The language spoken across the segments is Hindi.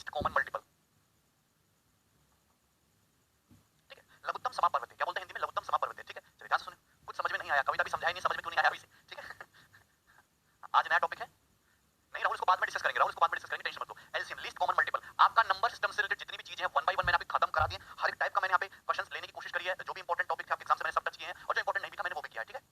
लीस्ट कॉमन मल्टीपल, ठीक है, लघुत्तम समापवर्ती, क्या बोलते हैं हिंदी में, लघुत्तम समापवर्ती, ठीक है। चलिए ध्यान से सुनिए, कुछ समझ में नहीं आया, कविता भी समझाई नहीं, समझ में क्यों नहीं आया अभी से, ठीक है। आज नया टॉपिक है, नहीं राहुल इसको बाद में डिस्कस करेंगे, राहुल इसको बाद में डिस्कस करेंगे, टेंशन मत लो। एलसीएम लीस्ट कॉमन मल्टीपल, आपका नंबर सिस्टम से रिलेटेड जितनी भी चीजें हैं वन बाय वन मैंने आपको खत्म करा दिए, हर एक टाइप का मैंने यहाँ पे क्वेश्चंस लेने की कोशिश करी है, जो भी इंपॉर्टेंट टॉपिक थे आपके एग्जाम से मैंने सब टच किए हैं, और जो इंपॉर्टेंट नहीं भी था मैंने वो भी किया है, ठीक है।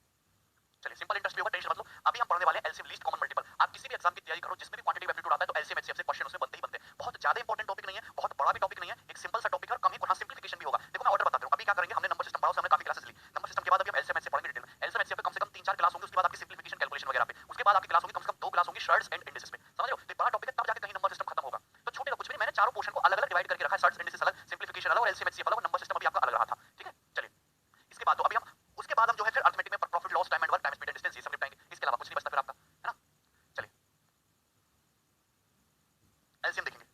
चलिए सिंपल इंटरेस्ट भी होगा, टेंशन मत लो। अभी हम पढ़ने वाले हैं एलसीएम लीस्ट कॉमन मल्टीपल। आप किसी भी एग्जाम की तैयारी करो जिसमें भी क्वांटिटेटिव एप्टीट्यूड आता है तो एलसीएम एचसीएफ से क्वेश्चन उसमें बनते ही बनते हैं। बहुत ज्यादा इंपॉर्टेंट टॉपिक नहीं है, बहुत बड़ा भी टॉपिक नहीं है, एक सिंपल सा टॉपिक है और कम ही हाँ सिंप्लीफिकेशन भी होगा। देखो मैं ऑर्डर बताता हूं, अभी क्या करेंगे, हमने नंबर सिस्टम पढ़ा, उससे हमने काफी क्लासेस ली, नंबर सिस्टम के बाद अभी हम एलसीएम एचसीएफ पढ़ेंगे डिटेल में। एलसीएम एचसीएफ पे कम से कम 3-4 क्लास होंगी, उसके बाद आपकी सिंप्लीफिकेशन कैलकुलेशन वगैरह पे, उसके बाद आपकी क्लास होगी कम से कम 2 क्लास होंगी शर्ट्स एंड इंडिसेस पे, समझ रहे हो। तो बड़ा टॉपिक है, तब जाके कहीं नंबर सिस्टम खत्म होगा। तो छोटे का कुछ भी नहीं, मैंने चारों पोर्शन को अलग अलग डिवाइड करके रखा है, शर्ट्स इंडिसेस अलग, सिंप्लीफिकेशन अलग और एलसीएम एचसीएफ अलग, और नंबर सिस्टम अभी आपका अलग रहा था, ठीक है। चलिए इसके बाद तो अभी हम उसके बाद हम जो है फिर अरिथमेटिक में profit loss time and work time speed and distance ये सब निपटाएंगे, इसके अलावा कुछ नहीं बचता फिर आपका, है ना। चलिए एलसीएम देखेंगे,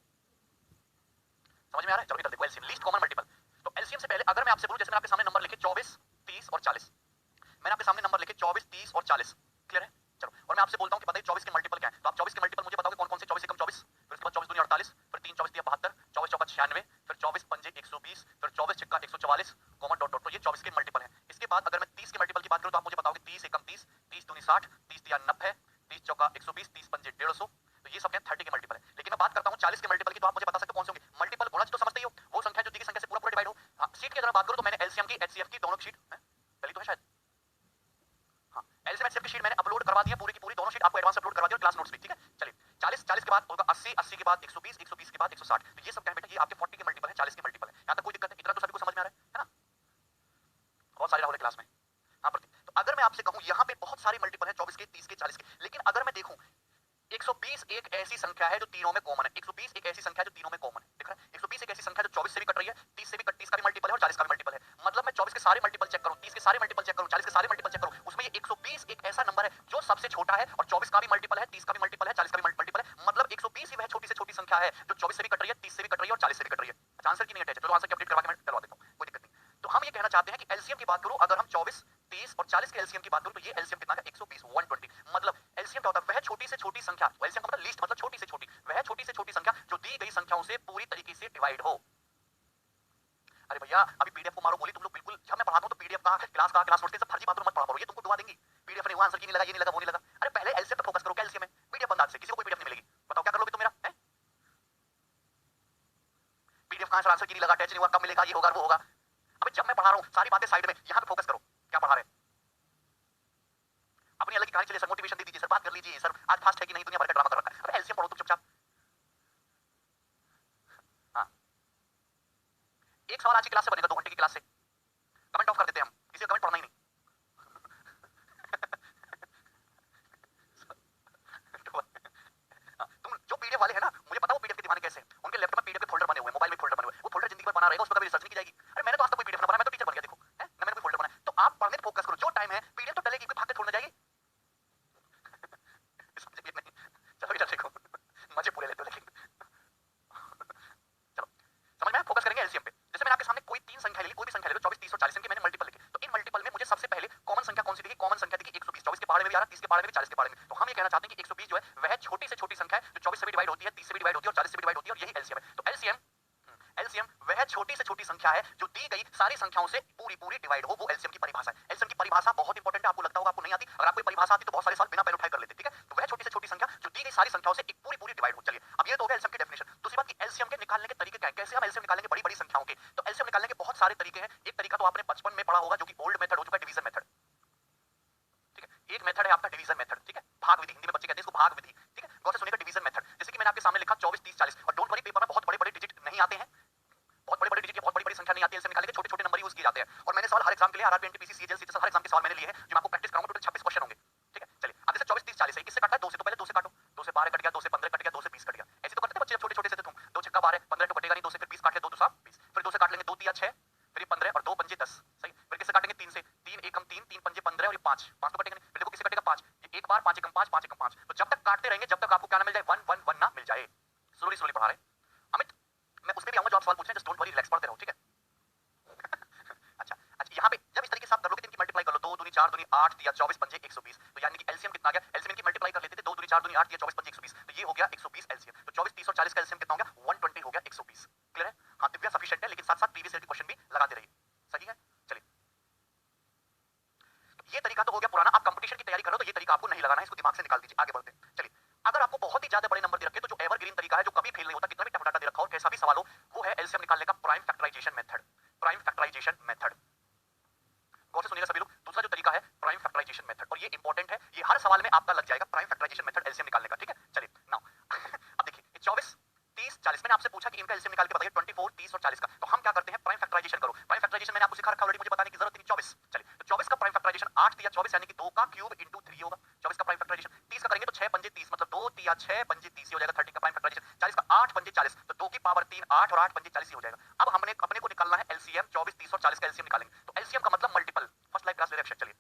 समझ में आ रहा है, चलो निकल देखो एलसीएम लीस्ट कॉमन मल्टीपल। तो एलसीएम से पहले अगर मैं आपसे बोलूं, जैसे मैंने आपके सामने नंबर लिखे 24, 30 और 40, मैंने आपके सामने नंबर लिखे 24, 30 और 40, क्लियर है। चलो और मैं आपसे बोलता हूं कि बताइए 24 के मल्टीपल क्या है, तो आप 24 के मल्टीपल मुझे बताओगे कौन कौन से, 24 एकम 24, फिर उसके बाद 24 दूनी 48, फिर 3 24 दिया 72, 24 चौका 96, फिर 24 पंजे 120, फिर 24 छिक्का 144, कॉमा डॉट डॉट, तो ये 24 के मल्टीपल है। इसके बाद अगर मैं 30 के मल्टीपल की बात करूं तो आप मुझे बताओगे 30 एकम 30, 30 दूनी 60, 30 दिया 90, 30 चौका 120, 30 पंजे 150, तो ये सब क्या 30 के मल्टीपल है। लेकिन मैं बात करता हूं 40 के मल्टीपल की, तो आप मुझे बता सकते हो कौन से होंगे। मल्टीपल गुणज तो समझते ही हो, वो संख्या जो दी गई संख्या से पूरा पूरा डिवाइड हो। शीट की अगर बात करूं तो मैंने एलसीएम की एचसीएफ की दोनों की शीट पहली तो है शायद, हाँ एलसीएम एचसीएफ की शीट मैंने अपलोड करवा दी है, पूरी की पूरी दोनों शीट आपको एडवांस अपलोड करवा दी और क्लास नोट्स भी, ठीक है। चलिए 40 40 के बाद होगा 80 80 के बाद 120 120 के बाद 160, तो ये सब क्या है बेटा, ये आपके 40 के मल्टीपल है, 40 के मल्टीपल है। यहां तक कोई दिक्कत है, इतना तो सभी को समझ में आ रहा है ना। बहुत सारे राहुल क्लास में, हाँ प्रतीक। तो अगर मैं आपसे कहूं यहाँ पे बहुत सारे मल्टीपल है 24 के 30 के 40 के, लेकिन अगर मैं देखूं 120 एक ऐसी संख्या है जो तीनों में कॉमन है, 120 एक ऐसी संख्या जो तीनों में कॉमन है, दिख रहा है। 120 एक ऐसी संख्या जो 24 से भी कट रही है, 30 से भी कट, 30 का भी मल्टीपल है और 40 का भी मल्टीपल है। मतलब मैं 24 के सारे मल्टीपल चेक करूं, 30 के सारे मल्टीपल चेक करूं, 40 के सारे मल्टीपल चेक करूं, उसमें ये 120 एक ऐसा नंबर है जो सबसे छोटा है और 24 का भी मल्टीपल है, 30 का भी मल्टीपल है, 40 का भी मल्टीपल है। मतलब 120 ही वह छोटी से छोटी संख्या है जो 24 से भी कट रही है, 30 से भी कट रही है और 40 से भी कट रही है। अच्छा आंसर की नहीं अटैच है, चलो आंसर की अपडेट करवा के मैं करवा देता हूं, कोई दिक्कत नहीं। तो हम ये कहना चाहते हैं कि एलसीएम की बात करूं, अगर हम 24 30 और 40 के एलसीएम की बात करूं तो ये एलसीएम कितना है 120 120। मतलब एलसीएम क्या होता है, वह छोटी से छोटी संख्या, एलसीएम का मतलब लीस्ट मतलब छोटी से छोटी, वह छोटी से छोटी संख्या जो दी गई संख्याओं से पूरी तरीके से डिवाइड हो। अरे भैया अभी पीडीएफ को मारो गोली, तुम लोग बिल्कुल, जब मैं पढ़ाता हूं तो पीडीएफ का क्लास नोट्स के सब फर्जी बातों मत पढ़ा करो, ये तुमको दुआ देंगी। पीडीएफ ने वो आंसर की नहीं लगा, ये नहीं लगा, वो नहीं लगा। अरे पहले एलसीएम पे फोकस करो, क्या एलसीएम है, पीडीएफ अंदाज से किसी को कोई पीडीएफ नहीं मिलेगी, बताओ क्या कर लोगे तुम मेरा है। पीडीएफ का आंसर की नहीं लगा, अटैच नहीं हुआ, कब मिलेगा, ये होगा वो होगा। अबे जब मैं पढ़ा रहा हूं सारी बातें साइड में, यहां पे फोकस करो, क्या पढ़ा रहे हैं। अपनी अलग की कहानी चले सर, मोटिवेशन दे दीजिए सर, बात कर लीजिए सर, आज फास्ट है कि नहीं, दुनिया भर का ड्रामा कर रखा है। अरे एलसीएम पढ़ो तुम चुपचाप। हाँ एक सवाल आज की क्लास से बनेगा, 2 घंटे की क्लास से, कमेंट ऑफ कर देते हैं हम, किसी का कमेंट पढ़ना ही नहीं। तुम जो पीडीएफ वाले हैं ना, मुझे पता वो पीडीएफ के दीवाने कैसे हैं, उनके लैपटॉप में पीडीएफ के फोल्डर बने हुए हैं, मोबाइल में फोल्डर बने हुए हैं, वो फोल्डर जिंदगी भर बना रहेगा, उस पर कभी रिसर्च नहीं की जाएगी। अरे मैंने तो आज तक कोई पीडीएफ ना बनाया, मैं तो टीचर बन गया, देखो है ना, मैंने कोई फोल्डर बनाया। तो आप पढ़ने पे फोकस करो, जो टाइम है पीडीएफ तो डलेगी, कोई भाग के थोड़ी ना जाएगी। नहीं चलो इधर देखो, मजे पूरे लेते हो लेकिन चलो समझ में आया, फोकस करेंगे एलसीएम पे। जैसे मैंने आपके सामने कोई तीन संख्या ले ली, कोई भी संख्या ले लो, 24 30 और 40 इनके मैंने मल्टीपल लिखे, तो इन मल्टीपल में मुझे सबसे पहले कॉमन संख्या कौन सी दिखी, कॉमन संख्या दिखी 120, 24 के पहाड़े में भी आ रहा, 30 के पहाड़े में भी, 40 के पहाड़े में। तो हम ये कहना चाहते हैं कि 120 जो है वह छोटी से छोटी संख्या है जो 24 से भी डिवाइड होती है, 30 से भी डिवाइड होती है और 40 से भी डिवाइड होती है, और यही एलसीएम है। तो एलसीएम वह छोटी से छोटी संख्या है जो दी गई सारी संख्याओं से पूरी पूरी डिवाइड हो, वो एलसीएम की परिभाषा है। एलसीएम की परिभाषा बहुत इंपॉर्टेंट है, आपको लगता होगा आपको नहीं आती, अगर आपको परिभाषा आती तो बहुत सारे साल बिना पैर उठाए कर लेते, ठीक है। तो वह छोटी से छोटी संख्या जो दी गई सारी संख्याओं से एक पूरी पूरी डिवाइड हो। चलिए अब ये तो हो गया एलसीएम की डेफिनेशन। दूसरी बात कि एलसीएम के निकालने के तरीके क्या है, कैसे हम एलसीएम निकालेंगे बड़ी बड़ी संख्याओं के। तो एलसीएम निकालने के बहुत सारे तरीके हैं। एक तरीका तो आपने बचपन में पढ़ा होगा जो कि ओल्ड मेथड हो चुका है, डिवीजन मेथड, ठीक है। एक मेथड है आपका डिवीजन मेथड, ठीक है, भाग विधि, हिंदी में बच्चे कहते हैं इसको भाग विधि, ठीक है। गौर से सुनिएगा डिवीजन मेथड, जैसे कि मैंने आपके सामने लिखा 24 30 40, और डोंट वरी पेपर में बहुत बड़े बड़े डिजिट नहीं आते हैं, बहुत बड़े बड़े डिजिट, बहुत बड़ी बड़ी संख्या नहीं आती है, एलसीएम निकालने के छोटे छोटे नंबर यूज किए जाते हैं। और मैंने सवाल हर एग्जाम के लिए, आरआरबी एनटीपीसी सीजीएल सीटेट हर एग्जाम के सवाल मैंने लिए हैं जो मैं आपको प्रैक्टिस कराऊंगा, टोटल 26 क्वेश्चन होंगे, ठीक है। चलिए अब जैसे 24 30 40 है, किससे काटता है, 2 से, तो पहले 2 से काटो, 2 से 12 कट गया, 2 से 15 कट गया, 2 से 20 कट गया, ऐसे तो करते थे बच्चे जब छोटे छोटे से थे तुम। 2 छक्का 12, 15 तो कटेगा नहीं, 2 से फिर 20 काट ले, 2 2 7 20, फिर 2 से काट लेंगे 2 3 6, फिर ये 15 और 2 पंजे 10, सही। फिर किससे काटेंगे 3 से, 3 एकम 3, 3 पंजे 15 और ये 5 5 तो कटेगा नहीं, फिर देखो किससे कटेगा 5, ये एक बार 5 एकम 5 5 एकम 5। तो जब तक काटते रहेंगे जब तक आपको क्या ना मिल जाए, 1 1 1 ना मिल जाए। स्लोली स्लोली पढ़ा रहे अमित, मैं उसमें भी आऊंगा जो आप सवाल पूछ रहे हैं, जस्ट डोंट वरी, रिलैक्स पढ़ते रहो, ठीक है। अच्छा अच्छा, यहाँ पे जब इस तरीके से आप कर लोगे तो इनकी मल्टीप्लाई कर लो, 2 दूनी 4 दूनी 8 दिया 24 पंजे 120, तो यानी कि एलसीएम कितना आ गया, एलसीएम की मल्टीप्लाई कर लेते थे, 2 दूनी 4 दूनी 8 दिया 24 पंजे 120, तो ये हो गया 120 एलसीएम। तो 24 30 और 40 का एलसीएम कितना हो गया, 120 120। क्लियर है? हाँ दिव्या सफिशिएंट है, लेकिन साथ साथ प्रीवियस ईयर के क्वेश्चन भी लगाते रहिए। सही है? चलिए, ये तरीका तो हो गया पुराना। आप कंपटीशन की तैयारी करो तो ये तरीका आपको नहीं लगाना है, इसको दिमाग से निकाल दीजिए। आगे बढ़ते हैं। चलिए, अगर आपको बहुत ही ज्यादा बड़े नंबर दे रखे तो जो एवरग्रीन तरीका है, जो कभी फेल नहीं होता, कितना भी टफ डाटा दे रखा हो, कैसा भी सवाल हो, वो है एलसीएम निकालने का prime factorization method. Prime factorization method, गौर से सुनिएगा सभी लोग। दूसरा जो तरीका है प्राइम फैक्टराइजेशन मेथड, और ये इंपॉर्टेंट है, ये हर सवाल में आपका लग जाएगा प्राइम फैक्टराइजेशन मेथड एलसीएम निकालने का। ठीक है? चलिए नाउ अब देखिए 24, 30, 40, मैंने आपसे पूछा कि इनका एलसीएम निकाल के बताइए 24, 30 और 40 का। तो हम क्या करते हैं, प्राइम फैक्टराइजेशन करो। प्राइम फैक्टराइजेशन मैंने आपको सिखा रखा ऑलरेडी, मुझे बताने की जरूरत नहीं। 24, चलिए तो 24 का प्राइम फैक्टराइजेशन 8 तिया 24 यानी कि 2 का क्यूब इंटू 3 होगा 24 का प्राइम फैक्टराइजेशन। 30 का करेंगे तो 6 पंजे 30, मतलब 2 तिया 6 पंजे 30 हो जाएगा 30 का प्राइम फैक्टराइजेशन। 40 का 8 पंजे 40, तो 2 की पावर 3 8 और 8 पंजे 40 हो जाएगा। अब हमने अपने को निकालना है एलसीएम। 24, 30 और 40 का एलसीएम निकालेंगे। तो एलसीएम का मतलब multiple, first like class reaction. चलिए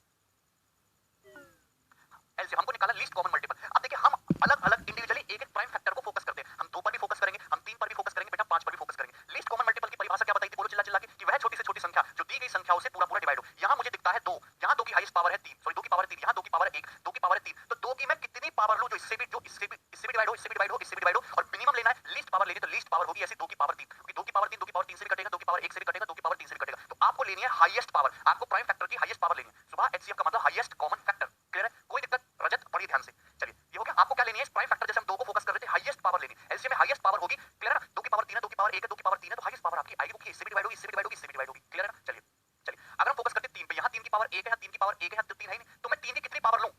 एलसीएम हमको निकाला लीस्ट कॉमन मल्टीपल। अब देखिए हम अलग अलग इंडिविजुअली एक एक प्राइम फैक्टर को फोकस करते हैं। हम 2 पर भी फोकस करेंगे, हम 3 पर भी फोकस करेंगे, बेटा 5 पर भी फोकस करेंगे। लीस्ट कॉमन मल्टीपल की परिभाषा क्या बताई थी, बोलो चिल्ला चिल्ला के, कि वह छोटी से छोटी संख्या जो दी गई संख्याओं से पूरा पूरा डिवाइड हो। यहां मुझे दिखता है 2, यहां 2 की हाईएस्ट पावर है 3, सॉरी 2 की पावर 3, यहां 2 की पावर 1, 2 की पावर 3, तो 2 की मैं कितनी पावर लूं जो इससे भी डिवाइड हो, इससे भी डिवाइड हो, इससे भी डिवाइड हो, और मिनिमम लेना है। लीस्ट पावर लेंगे तो लीस्ट पावर होगी ऐसी 2 की पावर 3, क्योंकि 2 की पावर 3 2 की पावर 3 से भी कटेगा, 2 की पावर 1 से भी कटेगा, 2 की पावर 3 से भी कटेगा। तो आपको लेनी है हाईएस्ट पावर, आपको प्राइम फैक्टर की हाईएस्ट पावर लेनी है। सुबह एचसीएफ का मतलब हाईएस्ट कॉमन फैक्टर। क्लियर है? कोई दिक्कत? रजत पढ़िए ध्यान से। चलिए ये हो गया। आपको क्या लेनी है, प्राइम फैक्टर जैसे हम 2 को फोकस कर रहे थे, हाईएस्ट पावर लेनी है। एलसीएम में हाईएस्ट पावर होगी। क्लियर है ना? 2 की पावर 3 है, 2 की पावर 1 है, 2 की पावर 3 है, तो हाईएस्ट पावर आपकी आएगी, क्योंकि इससे भी डिवाइड होगी, इससे भी डिवाइड होगी, इससे भी डिवाइड होगी। क्लियर है ना? चलिए चलिए, अगर हम फोकस करते हैं 3 पे, यहां 3 की पावर 1 है, 3 की पावर 1 है, 3 है नहीं, तो मैं 3 की कितनी पावर लूं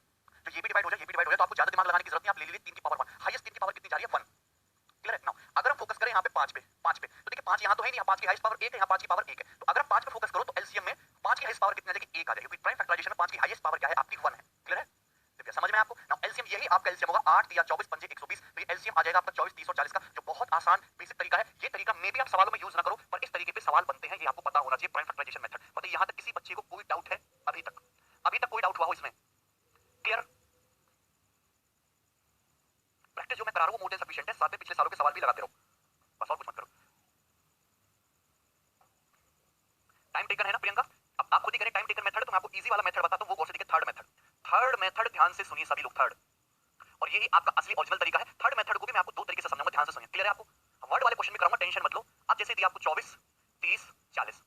तो ये भी डिवाइड हो जाए, ये भी डिवाइड हो जाए, तो आपको ज्यादा दिमाग लगाने की जरूरत नहीं, आप ले लीजिए 3 की पावर 1। हाईएस्ट 3 की पावर कितनी जा रही है 1। क्लियर है? नाउ अगर हम फोकस करें यहां पे 5 पे, 5 पे, तो देखिए 5 यहां तो है नहीं, यहां 5 की हाईएस्ट पावर 1 है, यहां 5 की पावर 1 है, तो अगर 5 पे फोकस करो तो एलसीएम में 5 की हाईएस्ट पावर कितनी आ जाएगी, 1 आ जाएगी, क्योंकि प्राइम फैक्टराइजेशन में 5 की हाईएस्ट पावर क्या है आपकी 1 है। क्लियर है? देखिए समझ में आपको? नाउ एलसीएम, यही आपका एलसीएम होगा 8 या 24 पंजे 120, तो ये एलसीएम आ जाएगा आपका 24, 30 और 40 का, जो बहुत आसान बेसिक तरीका है। ये तरीका मे भी आप सवालों में यूज ना करो, पर इस तरीके पे सवाल बनते हैं, ये आपको पता होना चाहिए। प्राइम फैक्टराइजेशन मेथड, बताइए यहां तक किसी बच्चे को कोई डाउट है अभी तक? अभी तक कोई डाउट हुआ हो इसमें? क्लियर? प्रैक्टिस जो मैं करा रहा हूं वो मोर देन सफिशिएंट है, साथ में पिछले सालों के सवाल भी लगाते रहो, बस और कुछ मत करो। टाइम टेकन है ना प्रियंका? अब आप खुद ही करें टाइम टेकन मेथड, तो मैं आपको इजी वाला मेथड बताता हूं, वो गौर से देखिए। थर्ड मेथड, थर्ड मेथड ध्यान से सुनिए सभी लोग। थर्ड, और यही आपका असली ओरिजिनल तरीका है। थर्ड मेथड को भी मैं आपको 2 तरीके से समझाऊंगा, ध्यान से सुनिए। क्लियर है आपको? वर्ड वाले क्वेश्चन भी कराऊंगा, टेंशन मत लो। अब जैसे दिया आपको 24, 30, 40,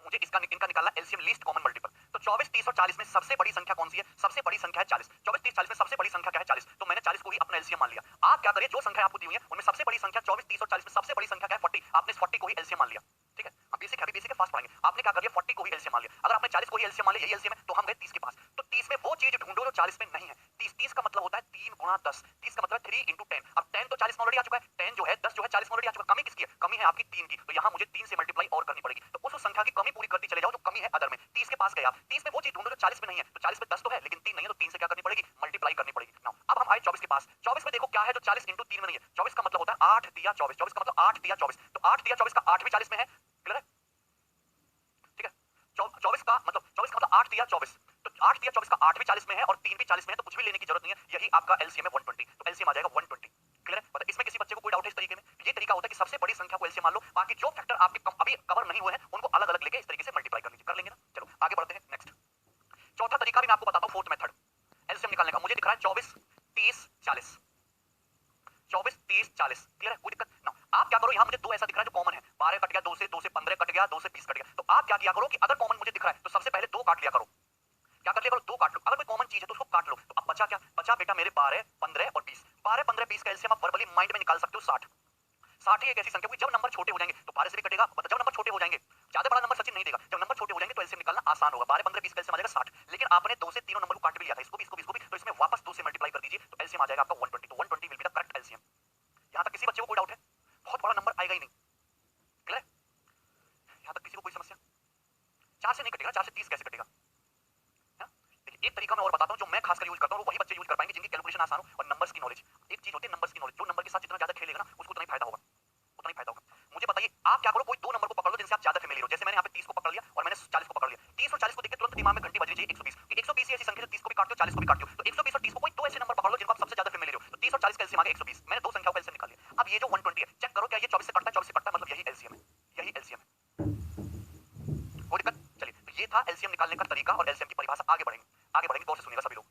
मुझे इसका इनका निकालना एलसीएम लीस्ट कॉमन मल्टीपल। तो 24, 30 और 40 में सबसे बड़ी संख्या कौन सी है? सबसे बड़ी संख्या है 40। 24, 30, 40 में सबसे बड़ी संख्या क्या है? 40। तो मैंने 40 को ही अपना एलसीएम मान लिया। आप क्या करिए, जो संख्या आपको दी हुई है उनमें सबसे बड़ी संख्या 24, 30 और 40 में सबसे बड़ी संख्या क्या है? 40। आपने 40 को ही एलसीएम मान लिया। ठीक है? अब बेसिक है, अभी बेसिक है, फास्ट पढ़ेंगे। आपने क्या कर लिया, 40 को ही एलसीएम मान लिया। अगर आपने 40 को ही एलसीएम मान लिया, यही एलसीएम है, तो हम गए 30 के पास। तो 30 में वो चीज ढूंढो जो 40 में नहीं है। 30 का मतलब होता है 3 गुणा 10। 30 का मतलब 3 into 10। अब 10 तो 40 में ऑलरेडी आ चुका है, 10 जो है 10 जो है 40 में ऑलरेडी आ चुका है। कमी किसकी है? कमी है आपकी 3 की। तो यहां मुझे 3 से मल्टीप्लाई और करनी पड़ेगी। तो उस संख्या की कमी पूरी करती चले जाओ जो कमी है अदर में। 30 के पास गए आप, 30 में वो चीज ढूंढो जो 40 में नहीं है। तो 40 में 10 तो है लेकिन 3 नहीं है, तो 3 से क्या करनी पड़ेगी? मल्टीप्लाई करनी पड़ेगी। नाउ अब हम आए 24 के पास। 24 में देखो क्या है जो 40 into 3 में नहीं है। 24 का मतलब होता है 8 तिया 24। 24 का मतलब 8 तिया 24। तो 8 तिया 24 का 8 भी 40 में है। क्लियर है? ठीक है? 24 का मतलब 8 तिया 24। तो 8 तिया 24 का 8 भी 40 में है और 3 भी 40 में है, तो कुछ भी लेने की जरूरत नहीं है। यही आपका एलसीएम है 120। तो एलसीएम आ जाएगा 120। क्लियर है? मतलब इसमें किसी बच्चे को कोई डाउट है इस तरीके में? ये तरीका होता है कि सबसे बड़ी संख्या को एलसीएम मान लो, बाकी जो फैक्टर आपके अभी कवर नहीं हुए हैं उनको अलग अलग लेके इस तरीके से मल्टीप्लाई कर लीजिए। कर लेंगे ना? चलो आगे बढ़ते हैं। नेक्स्ट चौथा तरीका भी मैं आपको बताता हूं, फोर्थ मेथड एलसीएम निकालने का। मुझे दिख रहा है 24, 30, 40। 24, 30, 40। क्लियर है? कोई दिक्कत ना? आप क्या करो, यहां मुझे 2 ऐसा दिख रहा है जो कॉमन है। 12 कट गया, 2 से 15 कट गया, 2 से 30 कट गया। तो आप क्या किया करो कि अगर कॉमन मुझे दिख रहा है तो सबसे पहले 2 काट लिया करो। क्या कर लिया करो? 2 काट लो। अगर कोई कॉमन चीज है तो उसको काट लो। तो अब बचा क्या? बचा बेटा मेरे 12, 15 और 20। 12, 15, 20 का एलसीएम आप वर्बली माइंड में निकाल सकते हो 60। 60 ही एक ऐसी संख्या, जब नंबर छोटे हो जाएंगे तो 12 से भी कटेगा। जब नंबर छोटे हो जाएंगे, ज्यादा बड़ा नंबर सचिन नहीं देगा, जब नंबर छोटे हो जाएंगे तो एलसीएम निकालना आसान होगा। 12, 15, 20 का एलसीएम आ जाएगा 60। लेकिन आपने 2 से तीनों नंबर को काट भी लिया था, इसको भी, इसको भी, इसको भी, तो इसमें वापस 2 से मल्टीप्लाई कर दीजिए, तो एलसीएम आ जाएगा आपका 120। तो 120 will be the correct LCM. यहां तक किसी बच्चे को कोई डाउट है? बहुत बड़ा नंबर आएगा ही नहीं। क्लियर? यहां तक किसी को कोई समस्या? 4 से नहीं कटेगा, 4 से 30 कैसे कटेगा? एक तरीका मैं और बताता हूं जो मैं खासकर यूज करता हूं, वही बच्चे यूज कर पाएंगे जिनकी कैलकुलेशन आसान हो और नंबर्स की नॉलेज। एक चीज होती है नंबर्स की नॉलेज, जो नंबर के साथ जितना ज्यादा खेलेगा ना उसको उतना ही फायदा होगा, उतना ही फायदा होगा। मुझे बताइए आप क्या करो, कोई 2 नंबर को पकड़ लो जिनसे आप ज्यादा फेमिलियर हो। जैसे मैंने यहाँ पे 30 को पकड़ लिया और मैंने 40 को पकड़ लिया। 30 और 40 को देख के तुरंत दिमाग में घंटी बजनी चाहिए 120। 120 ही ऐसी संख्या है 30 को भी काटते हो 40 को भी काटते हो। तो 120 और 30 को कोई 2 ऐसे नंबर पकड़ लो जिनको आप सबसे ज्यादा फेमिलियर हो। तो 30 और 40 का एलसीएम आ गया 120। मैंने 2 संख्याओं का एलसीएम निकाल लिया। अब ये जो 120 है, चेक करो क्या ये 24 से कटता है? 24 से कटता है, मतलब यही एलसीएम है, यही एलसीएम है। कोई दिक्कत? चलिए, तो ये था एलसीएम निकालने का तरीका और एलसीएम की परिभाषा। आगे बढ़ेंगे, आगे बढ़ेंगे, गौर से सुनिएगा सभी लोग।